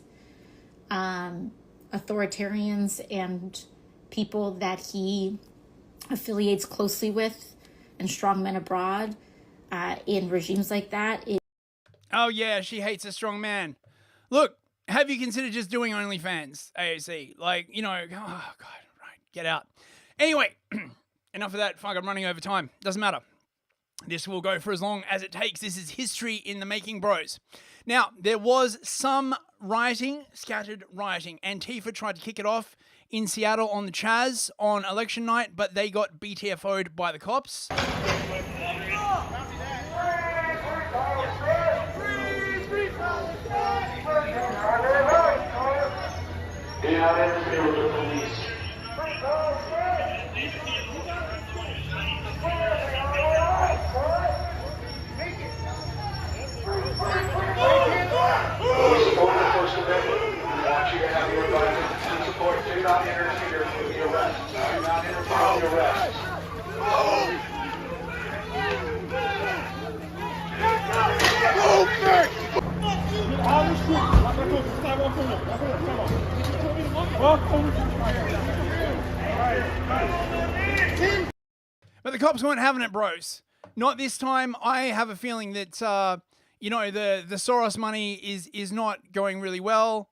[SPEAKER 6] Authoritarians and people that he affiliates closely with and strongmen abroad in regimes like that.
[SPEAKER 10] Oh yeah, she hates a strong man. Look, have you considered just doing OnlyFans, AOC? Like, you know, oh God, right, get out. Anyway, enough of that. Fuck, I'm running over time. Doesn't matter. This will go for as long as it takes. This is history in the making, bros. Now, there was some rioting, scattered rioting. Antifa tried to kick it off in Seattle on the Chaz on election night, but they got BTFO'd by the cops.
[SPEAKER 7] Do not interfere with the police. We support the First Amendment. We want you to have your right to support. Do not interfere with the arrest. Do not interfere with the arrest.
[SPEAKER 10] But the cops weren't having it, bros. Not this time. I have a feeling that you know, the Soros money is not going really well.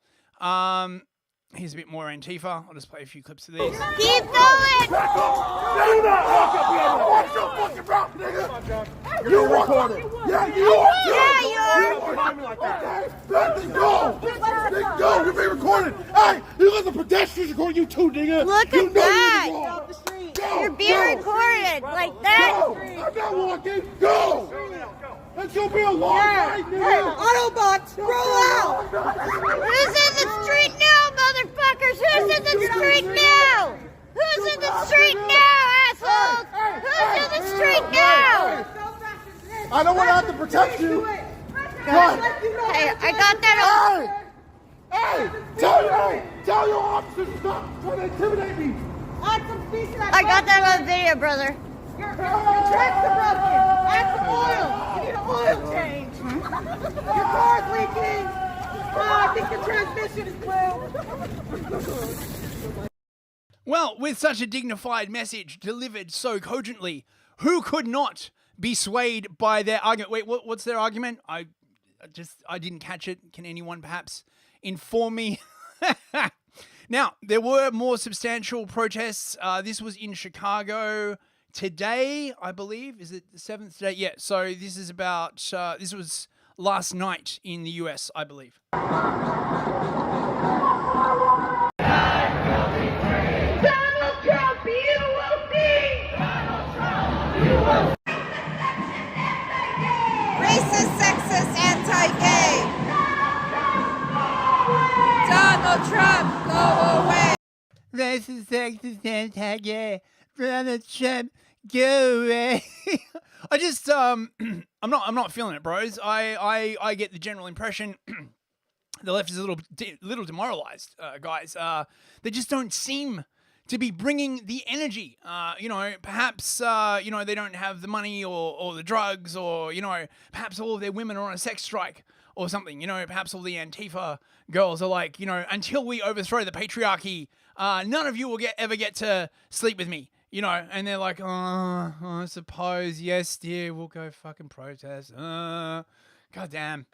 [SPEAKER 10] Here's a bit more Antifa. I'll just play a few clips of these.
[SPEAKER 18] Keep going!
[SPEAKER 15] You recorded. Yeah, you are. Okay, go. Go. You're being recorded. Hey, you let the pedestrians record you too, nigga.
[SPEAKER 18] Look at that. You're being recorded like that.
[SPEAKER 15] Go. I'm not walking. Go. It's gonna be a long night, nigga.
[SPEAKER 18] Hey, Autobots, roll out. Who's in the street now, motherfuckers? Who's in the street now? Who's in the street now, assholes? Who's in the street now?
[SPEAKER 15] I don't want to have to protect you.
[SPEAKER 18] Hey, I got that.
[SPEAKER 15] Hey, tell your officers to stop trying to intimidate me.
[SPEAKER 18] I got that on video, brother. Your tracks are broken. Add some oil. You need an oil change. Your car's leaking. I think the transmission is blue.
[SPEAKER 10] Well, with such a dignified message delivered so cogently, who could not be swayed by their argument? Wait, what's their argument? I didn't catch it. Can anyone perhaps inform me? Now, there were more substantial protests. This was in Chicago today, I believe. Is it the 7th today? Yeah, so this is about, this was last night in the US, I believe.
[SPEAKER 18] Donald Trump, you will see! Donald Trump, you will see! Racist, sexist, anti-gay!
[SPEAKER 10] racist, sexist, anti-gay, Donald Trump, go away. I just I'm not feeling it, bros. I get the general impression the left is a little demoralized, guys. They just don't seem to be bringing the energy. Perhaps they don't have the money or the drugs, or perhaps all of their women are on a sex strike or something. Perhaps all the Antifa girls are like, until we overthrow the patriarchy, none of you will ever get to sleep with me. And they're like, oh, I suppose, yes, dear, we'll go fucking protest. Goddamn.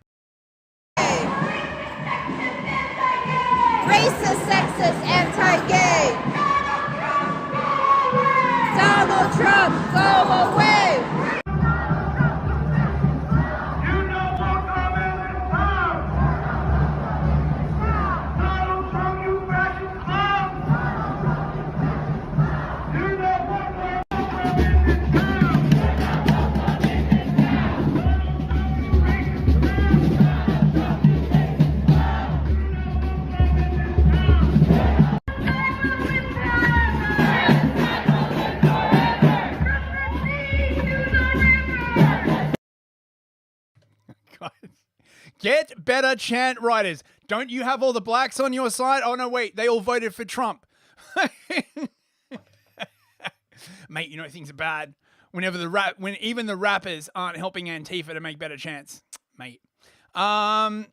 [SPEAKER 18] Racist, sexist, anti-gay. Donald Trump, go away.
[SPEAKER 10] Get better chant writers. Don't you have all the blacks on your side? Oh, no, wait. They all voted for Trump. Mate, things are bad. When even the rappers aren't helping Antifa to make better chants. Mate. So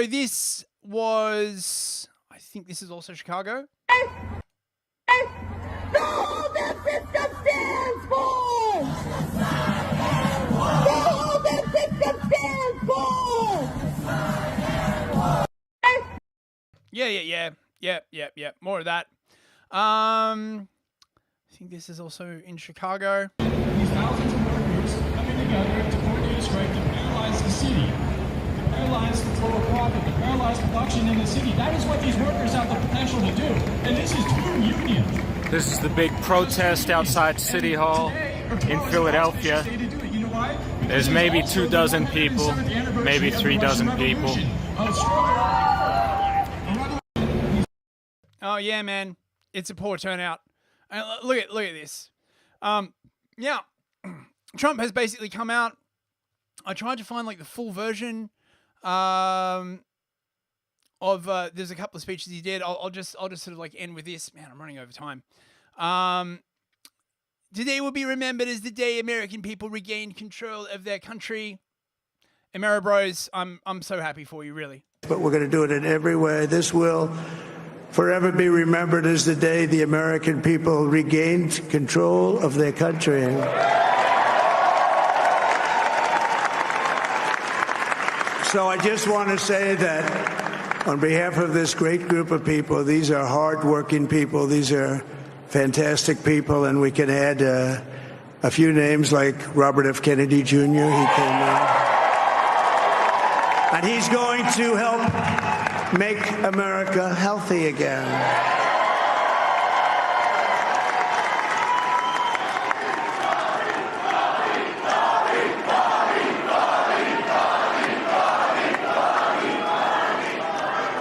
[SPEAKER 10] this was... I think this is also Chicago.
[SPEAKER 18] All the system stands for! All the system stands for!
[SPEAKER 10] Yeah. More of that. I think this is also in Chicago.
[SPEAKER 8] These thousands of workers coming together to coordinate a strike to paralyze the city, to paralyze the flow of profit, to paralyze production in the city. That is what these workers have the potential to do. And this is two unions.
[SPEAKER 9] This is the big protest outside City Hall in Philadelphia. There's maybe 24 people, maybe 36 people.
[SPEAKER 10] Oh yeah, man, it's a poor turnout. Look at this. Yeah, Trump has basically come out. I tried to find the full version of there's a couple of speeches he did. I'll just sort of end with this. Man, I'm running over time. Today will be remembered as the day American people regained control of their country. Ameri Bros, I'm so happy for you, really.
[SPEAKER 11] But we're going to do it in every way. This will forever be remembered as the day the American people regained control of their country. So I just want to say that on behalf of this great group of people, these are hard-working people. These are fantastic people, and we can add a few names like Robert F. Kennedy Jr. He came in. And he's going to help make America healthy again.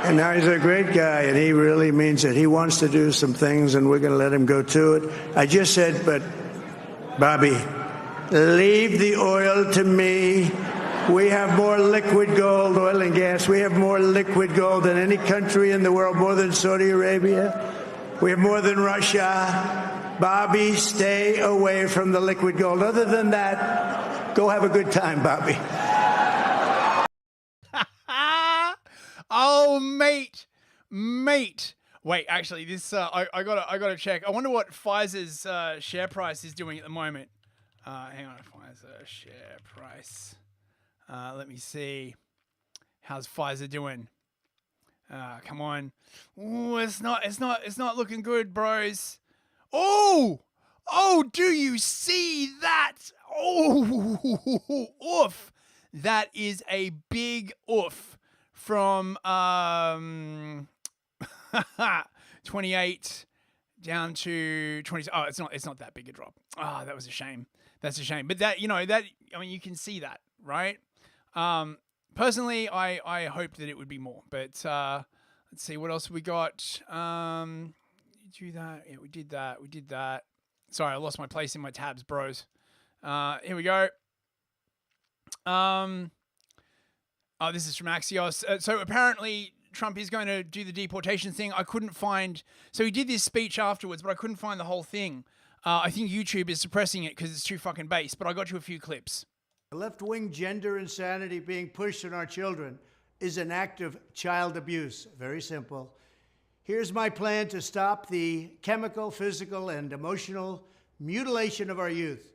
[SPEAKER 11] And now he's a great guy, and he really means it. He wants to do some things, and we're going to let him go to it. I just said, but, Bobby, leave the oil to me. We have more liquid gold, oil and gas. We have more liquid gold than any country in the world, more than Saudi Arabia. We have more than Russia. Bobby, stay away from the liquid gold. Other than that, go have a good time, Bobby.
[SPEAKER 10] Oh, mate. Wait, actually, this I gotta check. I wonder what Pfizer's share price is doing at the moment. Hang on, Pfizer share price. Let me see. How's Pfizer doing? Come on. Ooh, it's not looking good, bros. Oh, do you see that? Oh, oof. That is a big oof from 28 down to 20. Oh, it's not that big a drop. Oh, that was a shame. That's a shame. But that you can see that, right? Personally, I hoped that it would be more, but let's see what else we got. do that? Yeah, we did that. We did that. Sorry, I lost my place in my tabs, bros. Here we go. Oh, this is from Axios. So apparently Trump is going to do the deportation thing. I couldn't find... So he did this speech afterwards, but I couldn't find the whole thing. I think YouTube is suppressing it because it's too fucking base, but I got you a few clips.
[SPEAKER 11] Left-wing gender insanity being pushed on our children is an act of child abuse. Very simple. Here's my plan to stop the chemical, physical, and emotional mutilation of our youth.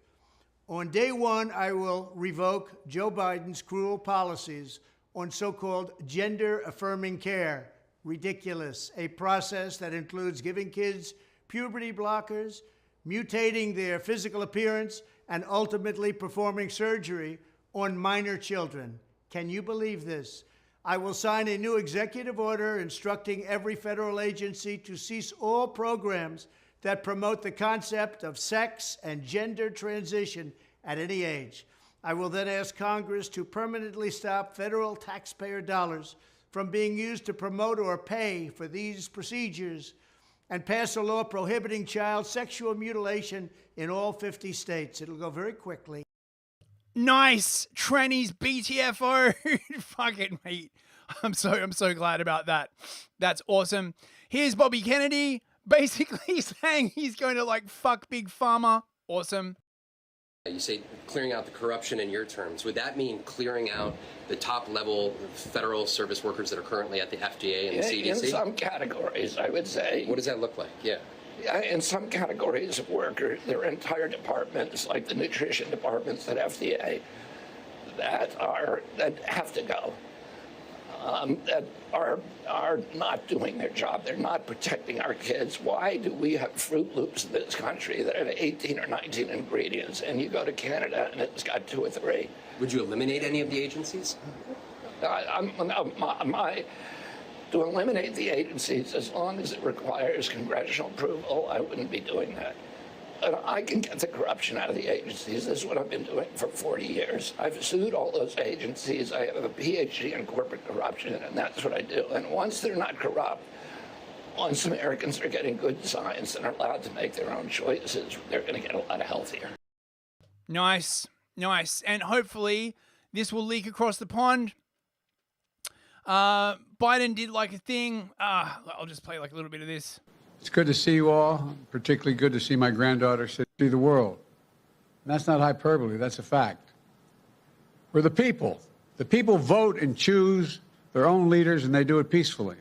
[SPEAKER 11] On day one, I will revoke Joe Biden's cruel policies on so-called gender-affirming care. Ridiculous. A process that includes giving kids puberty blockers, mutating their physical appearance, and ultimately performing surgery on minor children. Can you believe this? I will sign a new executive order instructing every federal agency to cease all programs that promote the concept of sex and gender transition at any age. I will then ask Congress to permanently stop federal taxpayer dollars from being used to promote or pay for these procedures and pass a law prohibiting child sexual mutilation in all 50 states. It'll go very quickly.
[SPEAKER 10] Nice, trannies BTFO. Fuck it, mate. I'm so glad about that. That's awesome. Here's Bobby Kennedy basically saying he's going to like fuck Big Pharma. Awesome.
[SPEAKER 12] You say clearing out the corruption in your terms. Would that mean clearing out the top level federal service workers that are currently at the FDA and the CDC?
[SPEAKER 13] In some categories, I would say.
[SPEAKER 12] What does that look like? Yeah.
[SPEAKER 13] In some categories of workers, there are entire departments, like the nutrition departments at FDA, that have to go. That are not doing their job. They're not protecting our kids. Why do we have Fruit Loops in this country that have 18 or 19 ingredients, and you go to Canada and it's got 2 or 3?
[SPEAKER 12] Would you eliminate any of the agencies?
[SPEAKER 13] To eliminate the agencies, as long as it requires congressional approval, I wouldn't be doing that. And I can get the corruption out of the agencies. This is what I've been doing for 40 years. I've sued all those agencies. I have a PhD in corporate corruption, and that's what I do. And once they're not corrupt, once Americans are getting good science and are allowed to make their own choices, they're going to get a lot healthier.
[SPEAKER 10] Nice, nice. And hopefully this will leak across the pond. Biden did like a thing. I'll just play like a little bit of this.
[SPEAKER 14] It's good to see you all, particularly good to see my granddaughter see the world. And that's not hyperbole, that's a fact. We're the people. The people vote and choose their own leaders, and they do it peacefully.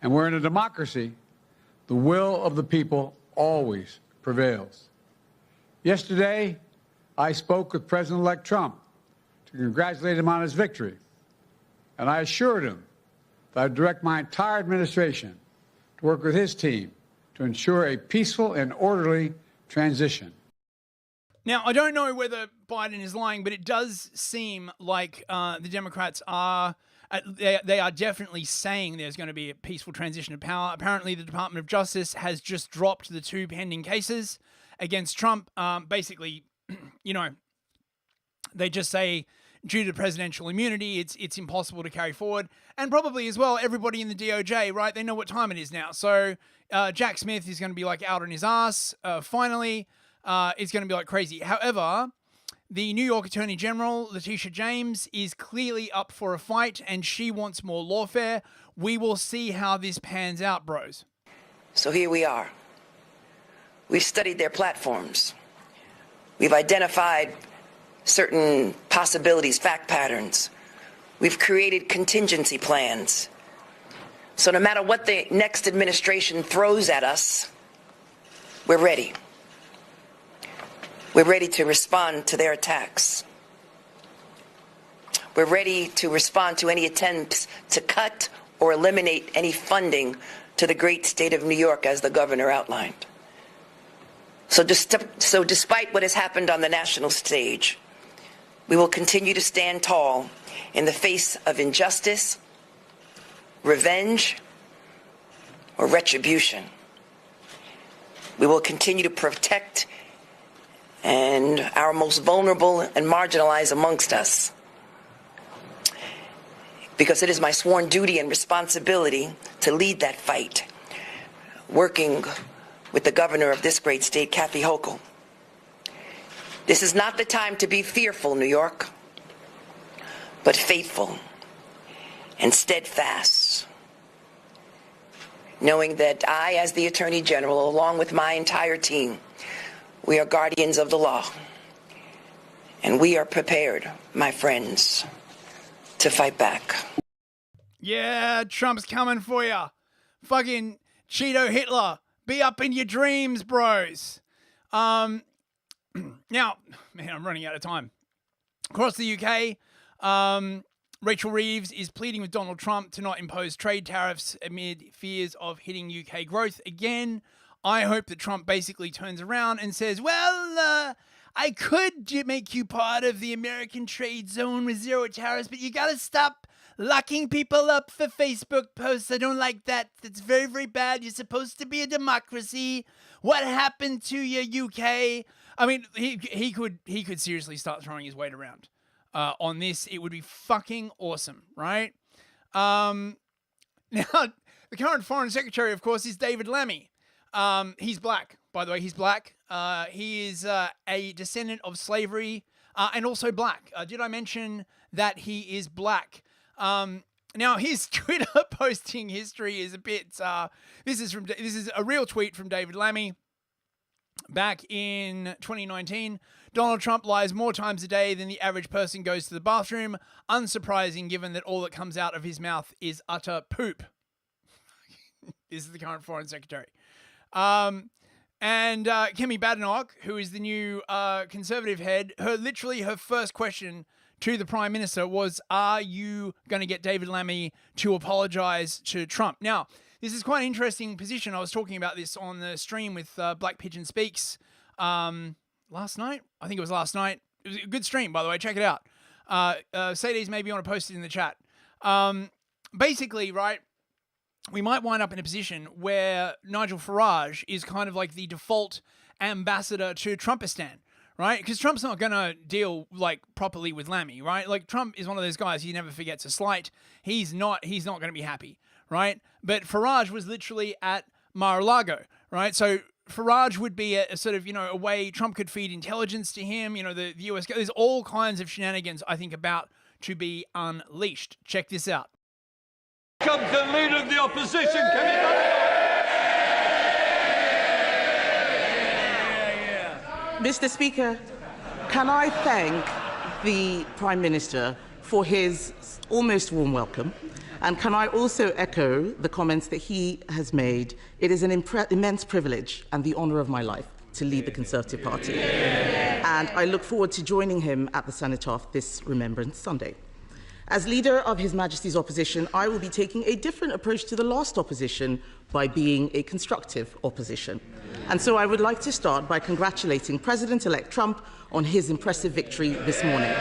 [SPEAKER 14] And we're in a democracy. The will of the people always prevails. Yesterday, I spoke with President-elect Trump to congratulate him on his victory. And I assured him that I'd direct my entire administration to work with his team to ensure a peaceful and orderly transition.
[SPEAKER 10] Now, I don't know whether Biden is lying, but it does seem like the Democrats are, they are definitely saying there's going to be a peaceful transition of power. Apparently, the Department of Justice has just dropped the 2 pending cases against Trump. Basically, you know, they just say, due to presidential immunity, it's impossible to carry forward. And probably as well, everybody in the DOJ, right? They know what time it is now. So Jack Smith is going to be like out on his ass. Finally, it's going to be like crazy. However, the New York Attorney General, Letitia James, is clearly up for a fight, and she wants more lawfare. We will see how this pans out, bros.
[SPEAKER 16] So here we are. We've studied their platforms. We've identified certain possibilities, fact patterns. We've created contingency plans. So no matter what the next administration throws at us, we're ready. We're ready to respond to their attacks. We're ready to respond to any attempts to cut or eliminate any funding to the great state of New York, as the governor outlined. So despite what has happened on the national stage, we will continue to stand tall in the face of injustice, revenge, or retribution. We will continue to protect our most vulnerable and marginalized amongst us, because it is my sworn duty and responsibility to lead that fight working with the governor of this great state, Kathy Hochul. This is not the time to be fearful, New York, but faithful and steadfast, knowing that I, as the Attorney General, along with my entire team, we are guardians of the law, and we are prepared, my friends, to fight back.
[SPEAKER 10] Yeah, Trump's coming for you. Fucking Cheeto Hitler. Be up in your dreams, bros. Now, man, I'm running out of time. Across the UK, Rachel Reeves is pleading with Donald Trump to not impose trade tariffs amid fears of hitting UK growth again. I hope that Trump basically turns around and says, well, I could make you part of the American trade zone with zero tariffs, but you got to stop locking people up for Facebook posts. I don't like that. That's very, very bad. You're supposed to be a democracy. What happened to your UK? I mean, he could seriously start throwing his weight around on this. It would be fucking awesome, right? Now, the current foreign secretary, of course, is David Lammy. He's black, by the way. He's black. He is a descendant of slavery and also black. Did I mention that he is black? Now his Twitter posting history is a bit. This is a real tweet from David Lammy. Back in 2019, Donald Trump lies more times a day than the average person goes to the bathroom. Unsurprising, given that all that comes out of his mouth is utter poop. This is the current foreign secretary. And Kemi Badenoch, who is the new conservative head, her first question to the Prime Minister was, are you going to get David Lammy to apologize to Trump? Now, this is quite an interesting position. I was talking about this on the stream with Black Pigeon Speaks last night. I think it was last night. It was a good stream, by the way. Check it out. Sadie's maybe want to post it in the chat. Basically, right, we might wind up in a position where Nigel Farage is kind of like the default ambassador to Trumpistan. Right? Because Trump's not going to deal like properly with Lammy, right? Like Trump is one of those guys he never forgets a slight. He's not going to be happy, right? But Farage was literally at Mar-a-Lago, right? So Farage would be a sort of, a way Trump could feed intelligence to him, the US. There's all kinds of shenanigans, I think, about to be unleashed. Check this out.
[SPEAKER 17] Comes the leader of the opposition,
[SPEAKER 19] Mr. Speaker, can I thank the Prime Minister for his almost warm welcome? And can I also echo the comments that he has made? It is an immense privilege and the honour of my life to lead the Conservative Party. And I look forward to joining him at the Cenotaph this Remembrance Sunday. As leader of His Majesty's opposition, I will be taking a different approach to the last opposition by being a constructive opposition. And so I would like to start by congratulating President-elect Trump on his impressive victory this morning.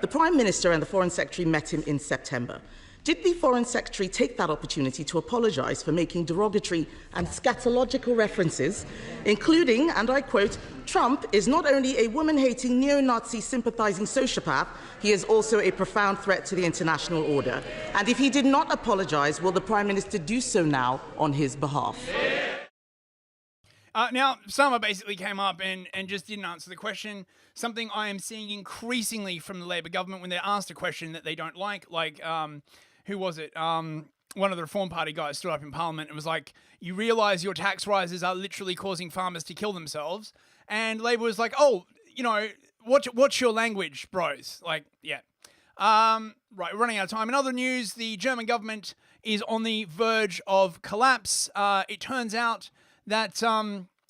[SPEAKER 19] The Prime Minister and the Foreign Secretary met him in September. Did the Foreign Secretary take that opportunity to apologise for making derogatory and scatological references, including, and I quote, Trump is not only a woman-hating, neo-Nazi sympathising sociopath, he is also a profound threat to the international order. And if he did not apologise, will the Prime Minister do so now on his behalf?
[SPEAKER 10] Now, Summer basically came up and just didn't answer the question. Something I am seeing increasingly from the Labor government when they're asked a question that they don't like, who was it? One of the Reform Party guys stood up in Parliament and was like, you realise your tax rises are literally causing farmers to kill themselves. And Labor was like, oh, what's your language, bros? Like, yeah. Right, we're running out of time. In other news, the German government is on the verge of collapse. It turns out that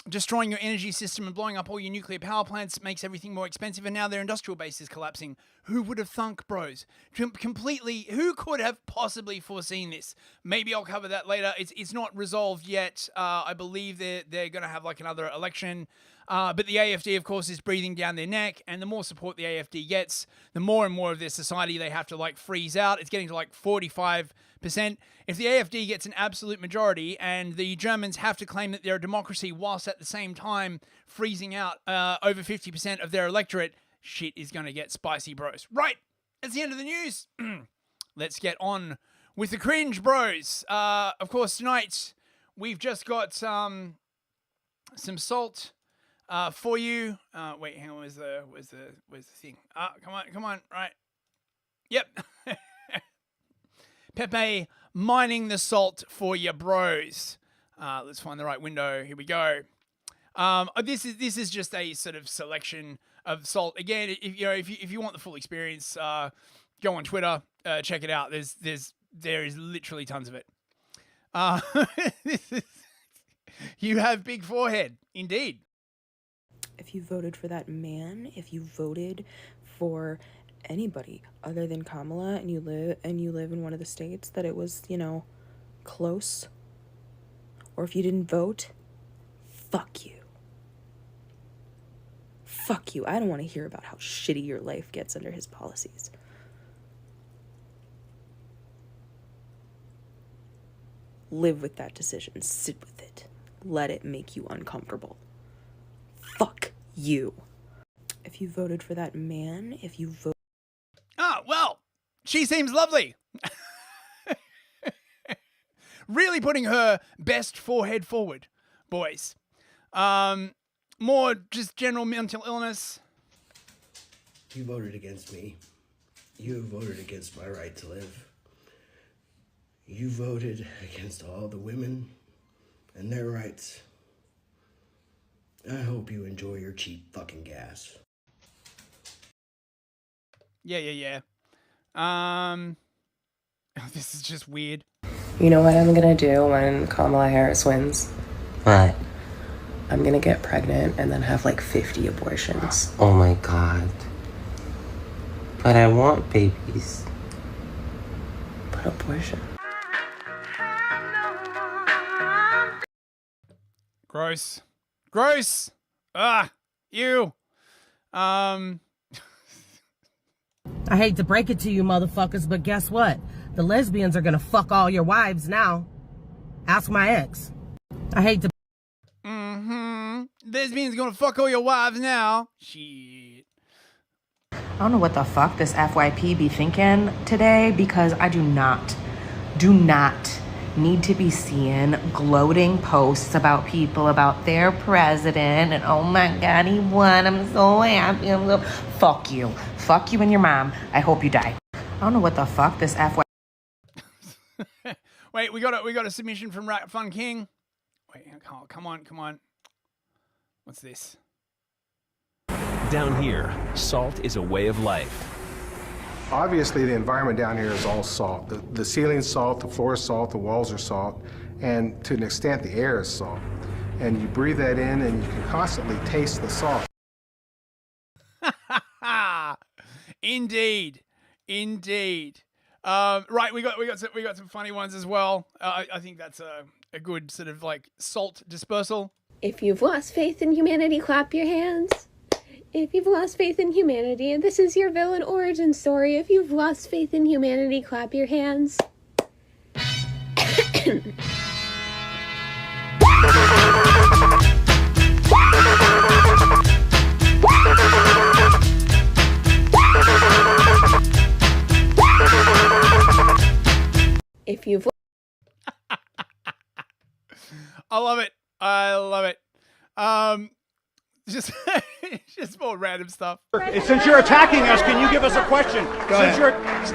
[SPEAKER 10] destroying your energy system and blowing up all your nuclear power plants makes everything more expensive, and now their industrial base is collapsing. Who would have thunk, bros? Completely, who could have possibly foreseen this? Maybe I'll cover that later. It's not resolved yet. I believe they're going to have like another election. But the AFD, of course, is breathing down their neck, and the more support the AFD gets, the more and more of their society they have to like freeze out. It's getting to like 45%. If the AFD gets an absolute majority and the Germans have to claim that they're a democracy whilst at the same time freezing out over 50% of their electorate, shit is going to get spicy, bros. Right, that's the end of the news. Let's get on with the cringe, bros. Of course, tonight we've just got some salt for you. Wait, hang on. Where's the thing? Come on. Right. Yep. Pepe mining the salt for your bros. Let's find the right window. Here we go. This is just a sort of selection of salt. Again, if you want the full experience, go on Twitter, check it out. There is literally tons of it. You have big forehead, indeed.
[SPEAKER 2] If you voted for that man, if you voted for anybody other than Kamala, and you live in one of the states that it was, close, or if you didn't vote, fuck you. Fuck you. I don't want to hear about how shitty your life gets under his policies. Live with that decision. Sit with it. Let it make you uncomfortable. Fuck you. If you voted for that man, if you vote...
[SPEAKER 10] Ah, well, she seems lovely. Really putting her best forehead forward, boys. More just general mental illness.
[SPEAKER 20] You voted against me. You voted against my right to live. You voted against all the women and their rights. I hope you enjoy your cheap fucking gas.
[SPEAKER 10] Yeah. This is just weird.
[SPEAKER 2] You know what I'm gonna do when Kamala Harris wins?
[SPEAKER 21] What?
[SPEAKER 2] I'm gonna get pregnant and then have like 50 abortions.
[SPEAKER 21] Oh my god. But I want babies.
[SPEAKER 2] But abortion.
[SPEAKER 10] Gross. You.
[SPEAKER 22] I hate to break it to you motherfuckers, but guess what? The lesbians are gonna fuck all your wives now. Ask my ex. I hate to...
[SPEAKER 10] Lesbians gonna fuck all your wives now. Shit.
[SPEAKER 23] I don't know what the fuck this FYP be thinking today, because I do not need to be seeing gloating posts about people, about their president, and oh my god, he won, I'm so happy, fuck you and your mom, I hope you die. I don't know what the fuck this FYP...
[SPEAKER 10] Wait, we got a submission from Rat Fun King. Wait, come on. What's this?
[SPEAKER 26] Down here, salt is a way of life.
[SPEAKER 27] Obviously, the environment down here is all salt. The ceiling's salt, the floor is salt, the walls are salt, and to an extent, the air is salt. And you breathe that in, and you can constantly taste the salt.
[SPEAKER 10] Indeed. Right, we got some funny ones as well. I think that's a good sort of like salt dispersal.
[SPEAKER 28] If you've lost faith in humanity, clap your hands. If you've lost faith in humanity, and this is your villain origin story, if you've lost faith in humanity, clap your hands. If you've...
[SPEAKER 10] I love it. Just more random stuff.
[SPEAKER 29] Since you're attacking us, can you give us a question?
[SPEAKER 11] Go ahead.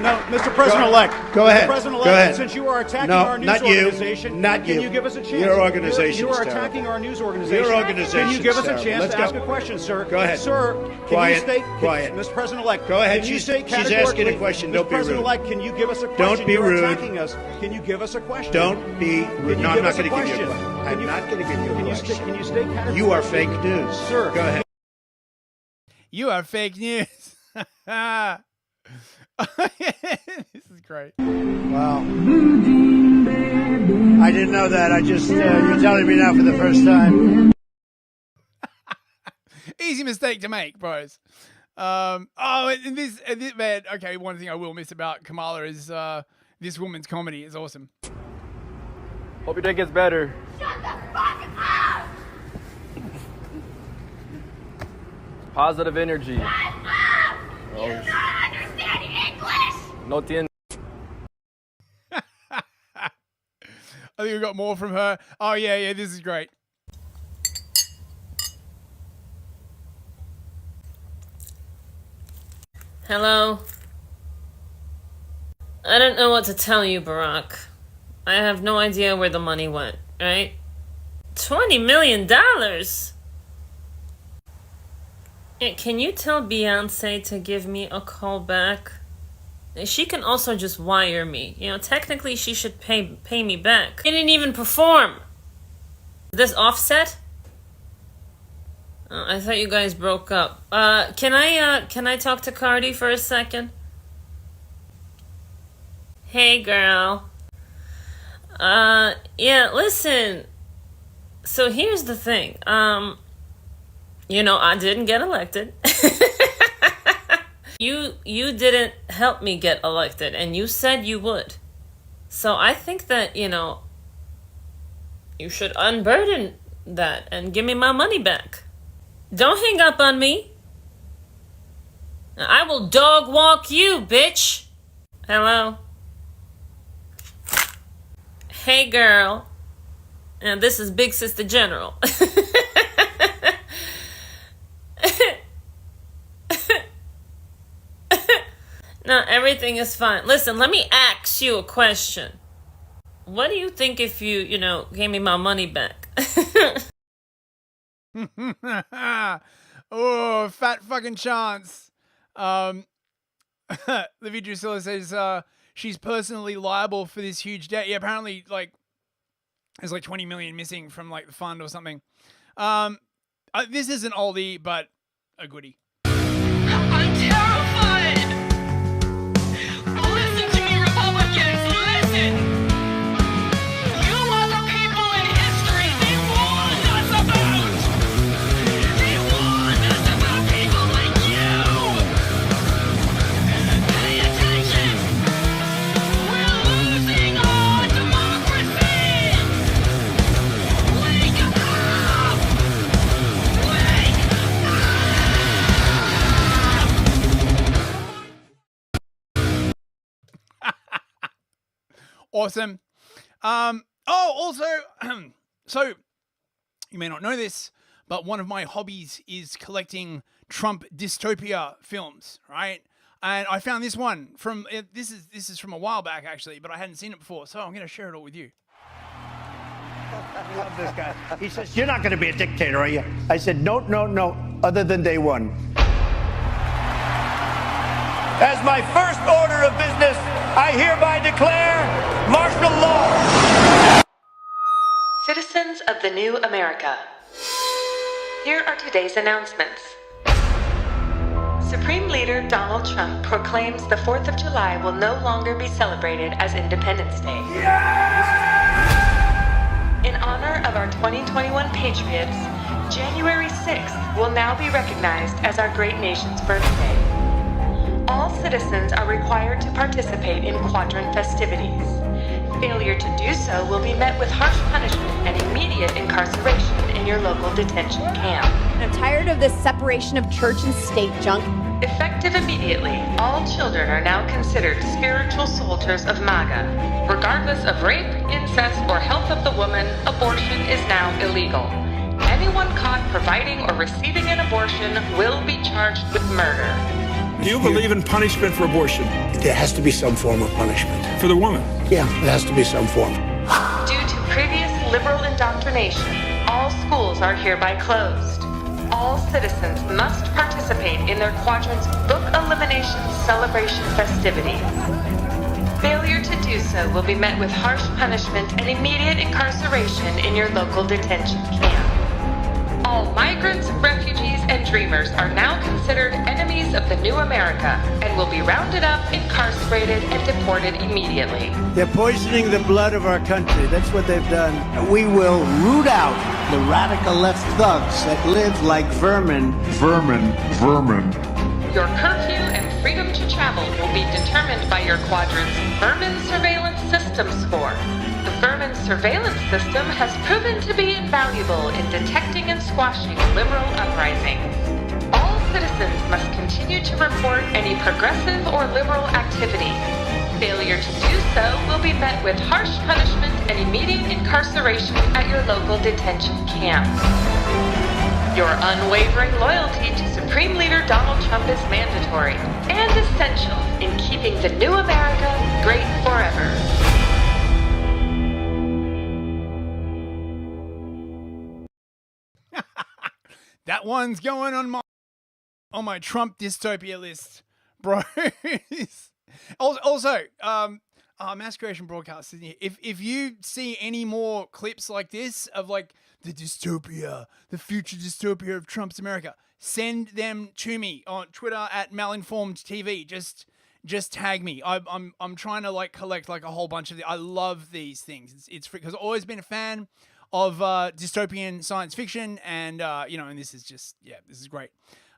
[SPEAKER 29] No, Mr. President-elect.
[SPEAKER 11] Go ahead.
[SPEAKER 29] Mr. President-elect,
[SPEAKER 11] Go ahead.
[SPEAKER 29] since you are attacking
[SPEAKER 11] No,
[SPEAKER 29] our news
[SPEAKER 11] not you.
[SPEAKER 29] organization,
[SPEAKER 11] Not
[SPEAKER 29] can
[SPEAKER 11] you.
[SPEAKER 29] you give us a chance?
[SPEAKER 11] Your organization
[SPEAKER 29] You are
[SPEAKER 11] is
[SPEAKER 29] attacking
[SPEAKER 11] terrible.
[SPEAKER 29] our news organization.
[SPEAKER 11] Your organization
[SPEAKER 29] Can you give
[SPEAKER 11] is
[SPEAKER 29] us a
[SPEAKER 11] terrible.
[SPEAKER 29] chance
[SPEAKER 11] Let's
[SPEAKER 29] to
[SPEAKER 11] go.
[SPEAKER 29] ask a question, sir?
[SPEAKER 11] Go ahead.
[SPEAKER 29] Sir, can
[SPEAKER 11] Quiet.
[SPEAKER 29] you state,
[SPEAKER 11] Quiet.
[SPEAKER 29] Mr. President-elect,
[SPEAKER 11] Go ahead.
[SPEAKER 29] Can you state
[SPEAKER 11] She's asking a
[SPEAKER 29] categorically,
[SPEAKER 11] question.
[SPEAKER 29] Mr.
[SPEAKER 11] Don't be rude.
[SPEAKER 29] President-elect, can you give us a question?
[SPEAKER 11] Don't be
[SPEAKER 29] You're
[SPEAKER 11] rude.
[SPEAKER 29] attacking us. Can you give us a question?
[SPEAKER 11] Don't be rude.
[SPEAKER 29] Can you
[SPEAKER 11] No, I'm
[SPEAKER 29] give
[SPEAKER 11] not
[SPEAKER 29] us a
[SPEAKER 11] going to give you a
[SPEAKER 29] question?
[SPEAKER 11] question. I'm not going to give you a question.
[SPEAKER 29] Can you state categorically?
[SPEAKER 11] You are fake news.
[SPEAKER 29] Sir.
[SPEAKER 11] Go ahead.
[SPEAKER 10] You are fake news. This is great.
[SPEAKER 11] Wow. I didn't know that. I just, you're telling me now for the first time.
[SPEAKER 10] Easy mistake to make, bros. And this man, okay, one thing I will miss about Kamala is this woman's comedy is awesome.
[SPEAKER 30] Hope your day gets better.
[SPEAKER 18] Shut the fuck up!
[SPEAKER 30] Positive energy.
[SPEAKER 18] Shut up! You don't understand English!
[SPEAKER 30] No tiene.
[SPEAKER 10] I Apparently we got more from her. Oh, yeah, this is great.
[SPEAKER 1] Hello? I don't know what to tell you, Barack. I have no idea where the money went, right? $20 million? Yeah, can you tell Beyonce to give me a call back? She can also just wire me. You know, technically she should pay me back. He didn't even perform. Is this Offset? Oh, I thought you guys broke up. Can I talk to Cardi for a second? Hey, girl. Yeah, listen. So here's the thing. You know, I didn't get elected. You didn't help me get elected, and you said you would. So I think that, you know, you should unburden that and give me my money back. Don't hang up on me. I will dog walk you, bitch. Hello? Hey, girl. And this is Big Sister General. No, everything is fine. Listen, let me ask you a question. What do you think if you know, gave me my money back?
[SPEAKER 10] Oh, fat fucking chance. Livy Drusilla says she's personally liable for this huge debt. Yeah, apparently, like, there's like 20 million missing from like the fund or something. This is an oldie, but a goodie.
[SPEAKER 3] I'm terrified. Listen to me, Republicans. Listen. You are the people in history they warned us about. They warned us about people like you. Pay attention. We're losing our democracy. Wake up.
[SPEAKER 10] Awesome. Also, so you may not know this, but one of my hobbies is collecting Trump dystopia films, right? And I found this one from this is from a while back actually, but I hadn't seen it before, so I'm going to share it all with you.
[SPEAKER 11] I love this guy. He says, "You're not going to be a dictator, are you?" I said, "No, no, no, other than day one." As my first order of business, I hereby declare martial law.
[SPEAKER 4] Citizens of the new America, here are today's announcements. Supreme Leader Donald Trump proclaims the 4th of July will no longer be celebrated as Independence Day. In honor of our 2021 Patriots, January 6th will now be recognized as our great nation's birthday. All citizens are required to participate in quadrant festivities. Failure to do so will be met with harsh punishment and immediate incarceration in your local detention camp.
[SPEAKER 5] I'm tired of this separation of church and state junk.
[SPEAKER 4] Effective immediately, all children are now considered spiritual soldiers of MAGA. Regardless of rape, incest, or health of the woman, abortion is now illegal. Anyone caught providing or receiving an abortion will be charged with murder.
[SPEAKER 6] Do you believe in punishment for abortion?
[SPEAKER 11] There has to be some form of punishment.
[SPEAKER 6] For the woman?
[SPEAKER 11] Yeah, there has to be some form.
[SPEAKER 4] Due to previous liberal indoctrination, all schools are hereby closed. All citizens must participate in their quadrant's book elimination celebration festivities. Failure to do so will be met with harsh punishment and immediate incarceration in your local detention camp. All migrants, refugees, and dreamers are now considered enemies of the new America and will be rounded up, incarcerated, and deported immediately.
[SPEAKER 11] They're poisoning the blood of our country. That's what they've done. We will root out the radical left thugs that live like vermin. Vermin.
[SPEAKER 4] Your curfew and freedom to travel will be determined by your quadrant's Vermin Surveillance System score. The Vermin Surveillance System has proven to be invaluable in detecting and squashing liberal uprisings. All citizens must continue to report any progressive or liberal activity. Failure to do so will be met with harsh punishment and immediate incarceration at your local detention camp. Your unwavering loyalty to Supreme Leader Donald Trump is mandatory and essential in keeping the new America great forever.
[SPEAKER 10] That one's going on my Trump dystopia list, bros. Also, mass creation broadcast. If you see any more clips like this of like the dystopia, the future dystopia of Trump's America, send them to me on Twitter at malinformedtv. Just tag me. I'm trying to like collect like a whole bunch of I love these things. It's free because I've always been a fan of dystopian science fiction, and and this is just this is great.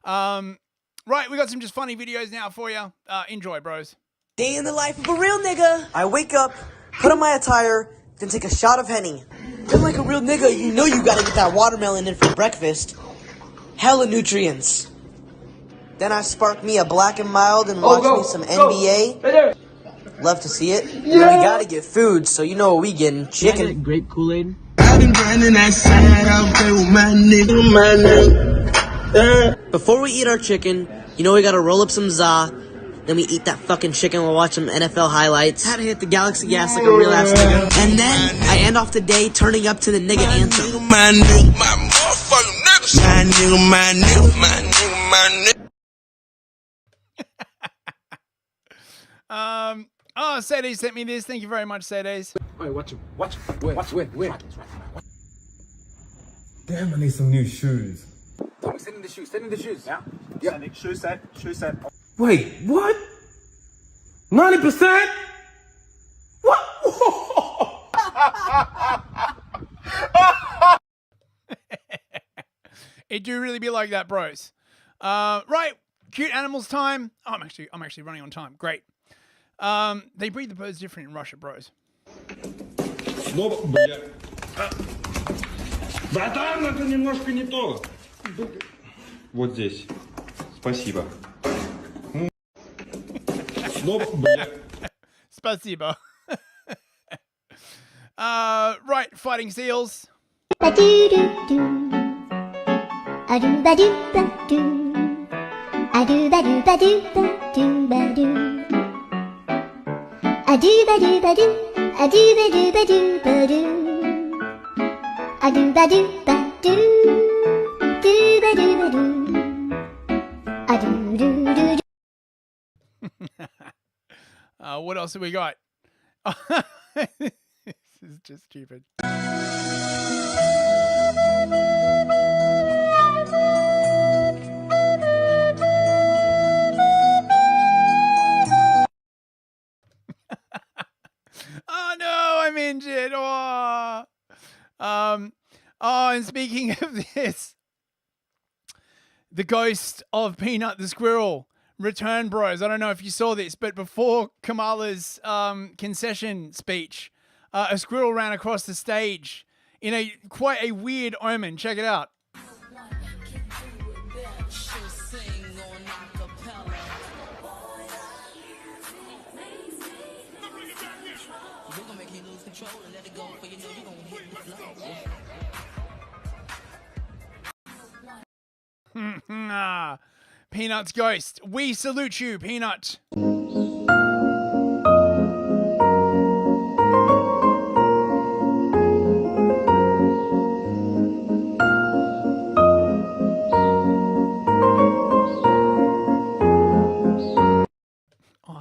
[SPEAKER 10] Right, we got some just funny videos now for you. Enjoy, bros.
[SPEAKER 7] Day in the life of a real nigga. I wake up, put on my attire, then take a shot of Henny. Then like a real nigga, you know you gotta get that watermelon in for breakfast. Hella nutrients. Then I spark me a Black and Mild and watch me some NBA. Love to see it. Yeah. Then we gotta get food, so you know what we getting. Chicken. Grape Kool-Aid. I've been grinding that side out there with my nigga. Before we eat our chicken, you know we gotta roll up some za. Then we eat that fucking chicken, we'll watch some NFL highlights. Had to hit the Galaxy gas like a real ass nigga. And then I end off the day turning up to the nigga anthem. My nigga, my motherfucking nigga. My nigga, my nigga, my nigga, my
[SPEAKER 10] nigga. Oh, Sadie sent me this. Thank you very much, Sadie.
[SPEAKER 8] Wait, watch. Wait. Damn, I need some new shoes. Tommy, send in the shoes. Yeah.
[SPEAKER 29] Yep. Shoe set.
[SPEAKER 8] Wait, what? 90%? What?
[SPEAKER 10] It do really be like that, bros. Right, cute animals time. Oh, I'm actually running on time. Great. They breed the birds different in Russia, bros.
[SPEAKER 9] Братан, это немножко не то. Вот здесь. Спасибо.
[SPEAKER 10] Спасибо. Right, fighting seals. What else have we got? This is just stupid. Oh no, I'm injured. And speaking of this, the ghost of Peanut the squirrel returned, bros. I don't know if you saw this, but before Kamala's concession speech, a squirrel ran across the stage in quite a weird omen. Check it out. Peanut's ghost. We salute you, Peanut. Oh,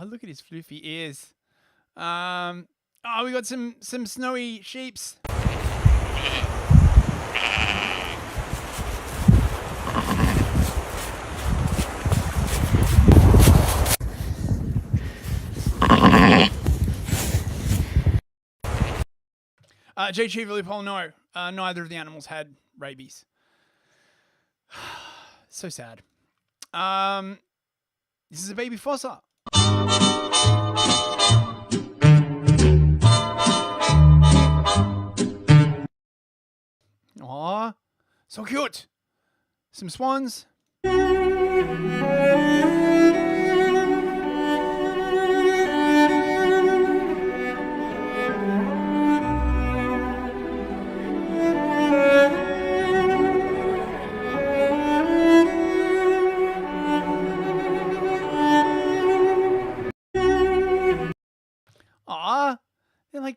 [SPEAKER 10] look at his floofy ears. We got some snowy sheeps. J. Cheeverly Poll, no. Neither of the animals had rabies. So sad. This is a baby fossa. Aw, so cute. Some swans.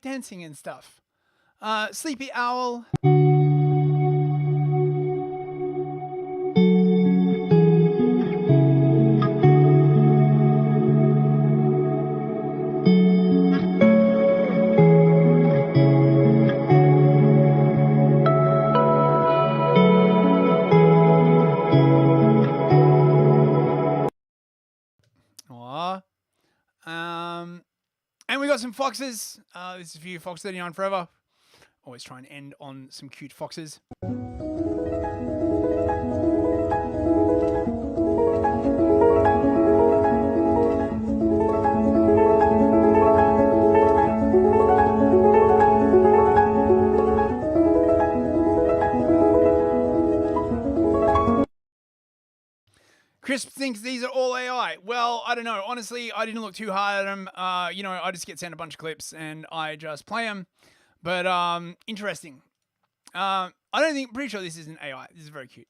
[SPEAKER 10] breakdancing and stuff. Sleepy Owl. And we got some foxes. This is for you, Fox 39 Forever. Always try and end on some cute foxes. Crisp thinks these are all AI. Well, I don't know. Honestly, I didn't look too hard at them. I just get sent a bunch of clips and I just play them. But interesting. Pretty sure this isn't AI. This is very cute.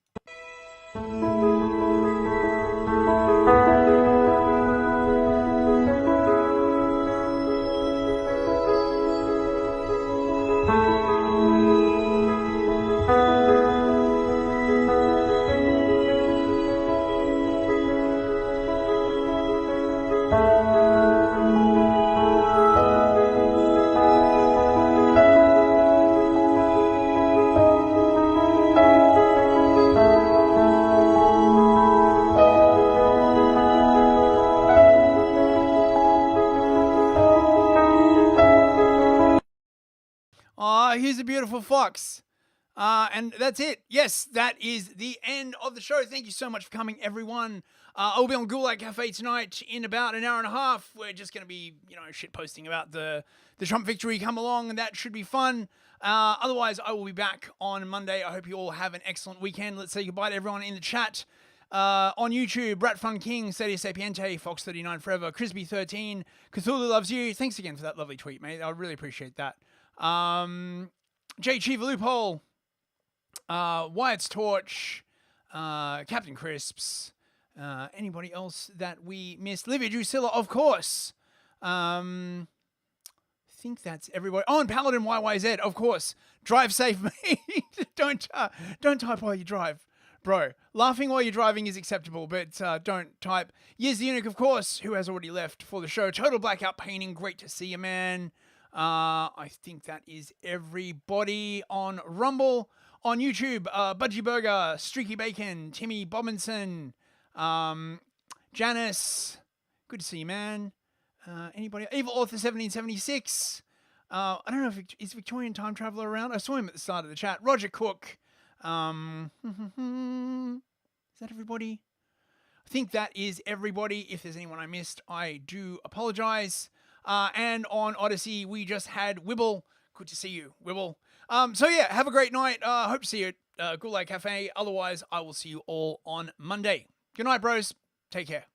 [SPEAKER 10] Here's a beautiful fox. And that's it. Yes, that is the end of the show. Thank you so much for coming, everyone. I'll be on Gulag Cafe tonight in about an hour and a half. We're just going to be, shit posting about the Trump victory. Come along, and that should be fun. Otherwise, I will be back on Monday. I hope you all have an excellent weekend. Let's say goodbye to everyone in the chat. On YouTube, Brat Fun King, Sadia Sapiente, Fox39 Forever, Crispy13, Cthulhu Loves You. Thanks again for that lovely tweet, mate. I really appreciate that. J. Chiva Loophole, Wyatt's Torch, Captain Crisps, anybody else that we missed? Livia Drusilla, of course. I think that's everybody. Oh, and Paladin YYZ, of course. Drive safe, mate. Don't type while you drive. Bro, laughing while you're driving is acceptable, but don't type. Yes, the Eunuch, of course, who has already left for the show. Total Blackout Painting, great to see you, man. I think that is everybody on Rumble. On YouTube, Budgie Burger, Streaky Bacon, Timmy Bobinson, Janice. Good to see you, man. Anybody? Evil Author 1776. I don't know if is Victorian Time Traveler around. I saw him at the start of the chat. Roger Cook. Is that everybody? I think that is everybody. If there's anyone I missed, I do apologize. And on Odyssey, we just had Wibble. Good to see you, Wibble. So yeah, have a great night. Hope to see you at Gulag Cafe. Otherwise, I will see you all on Monday. Good night, bros. Take care.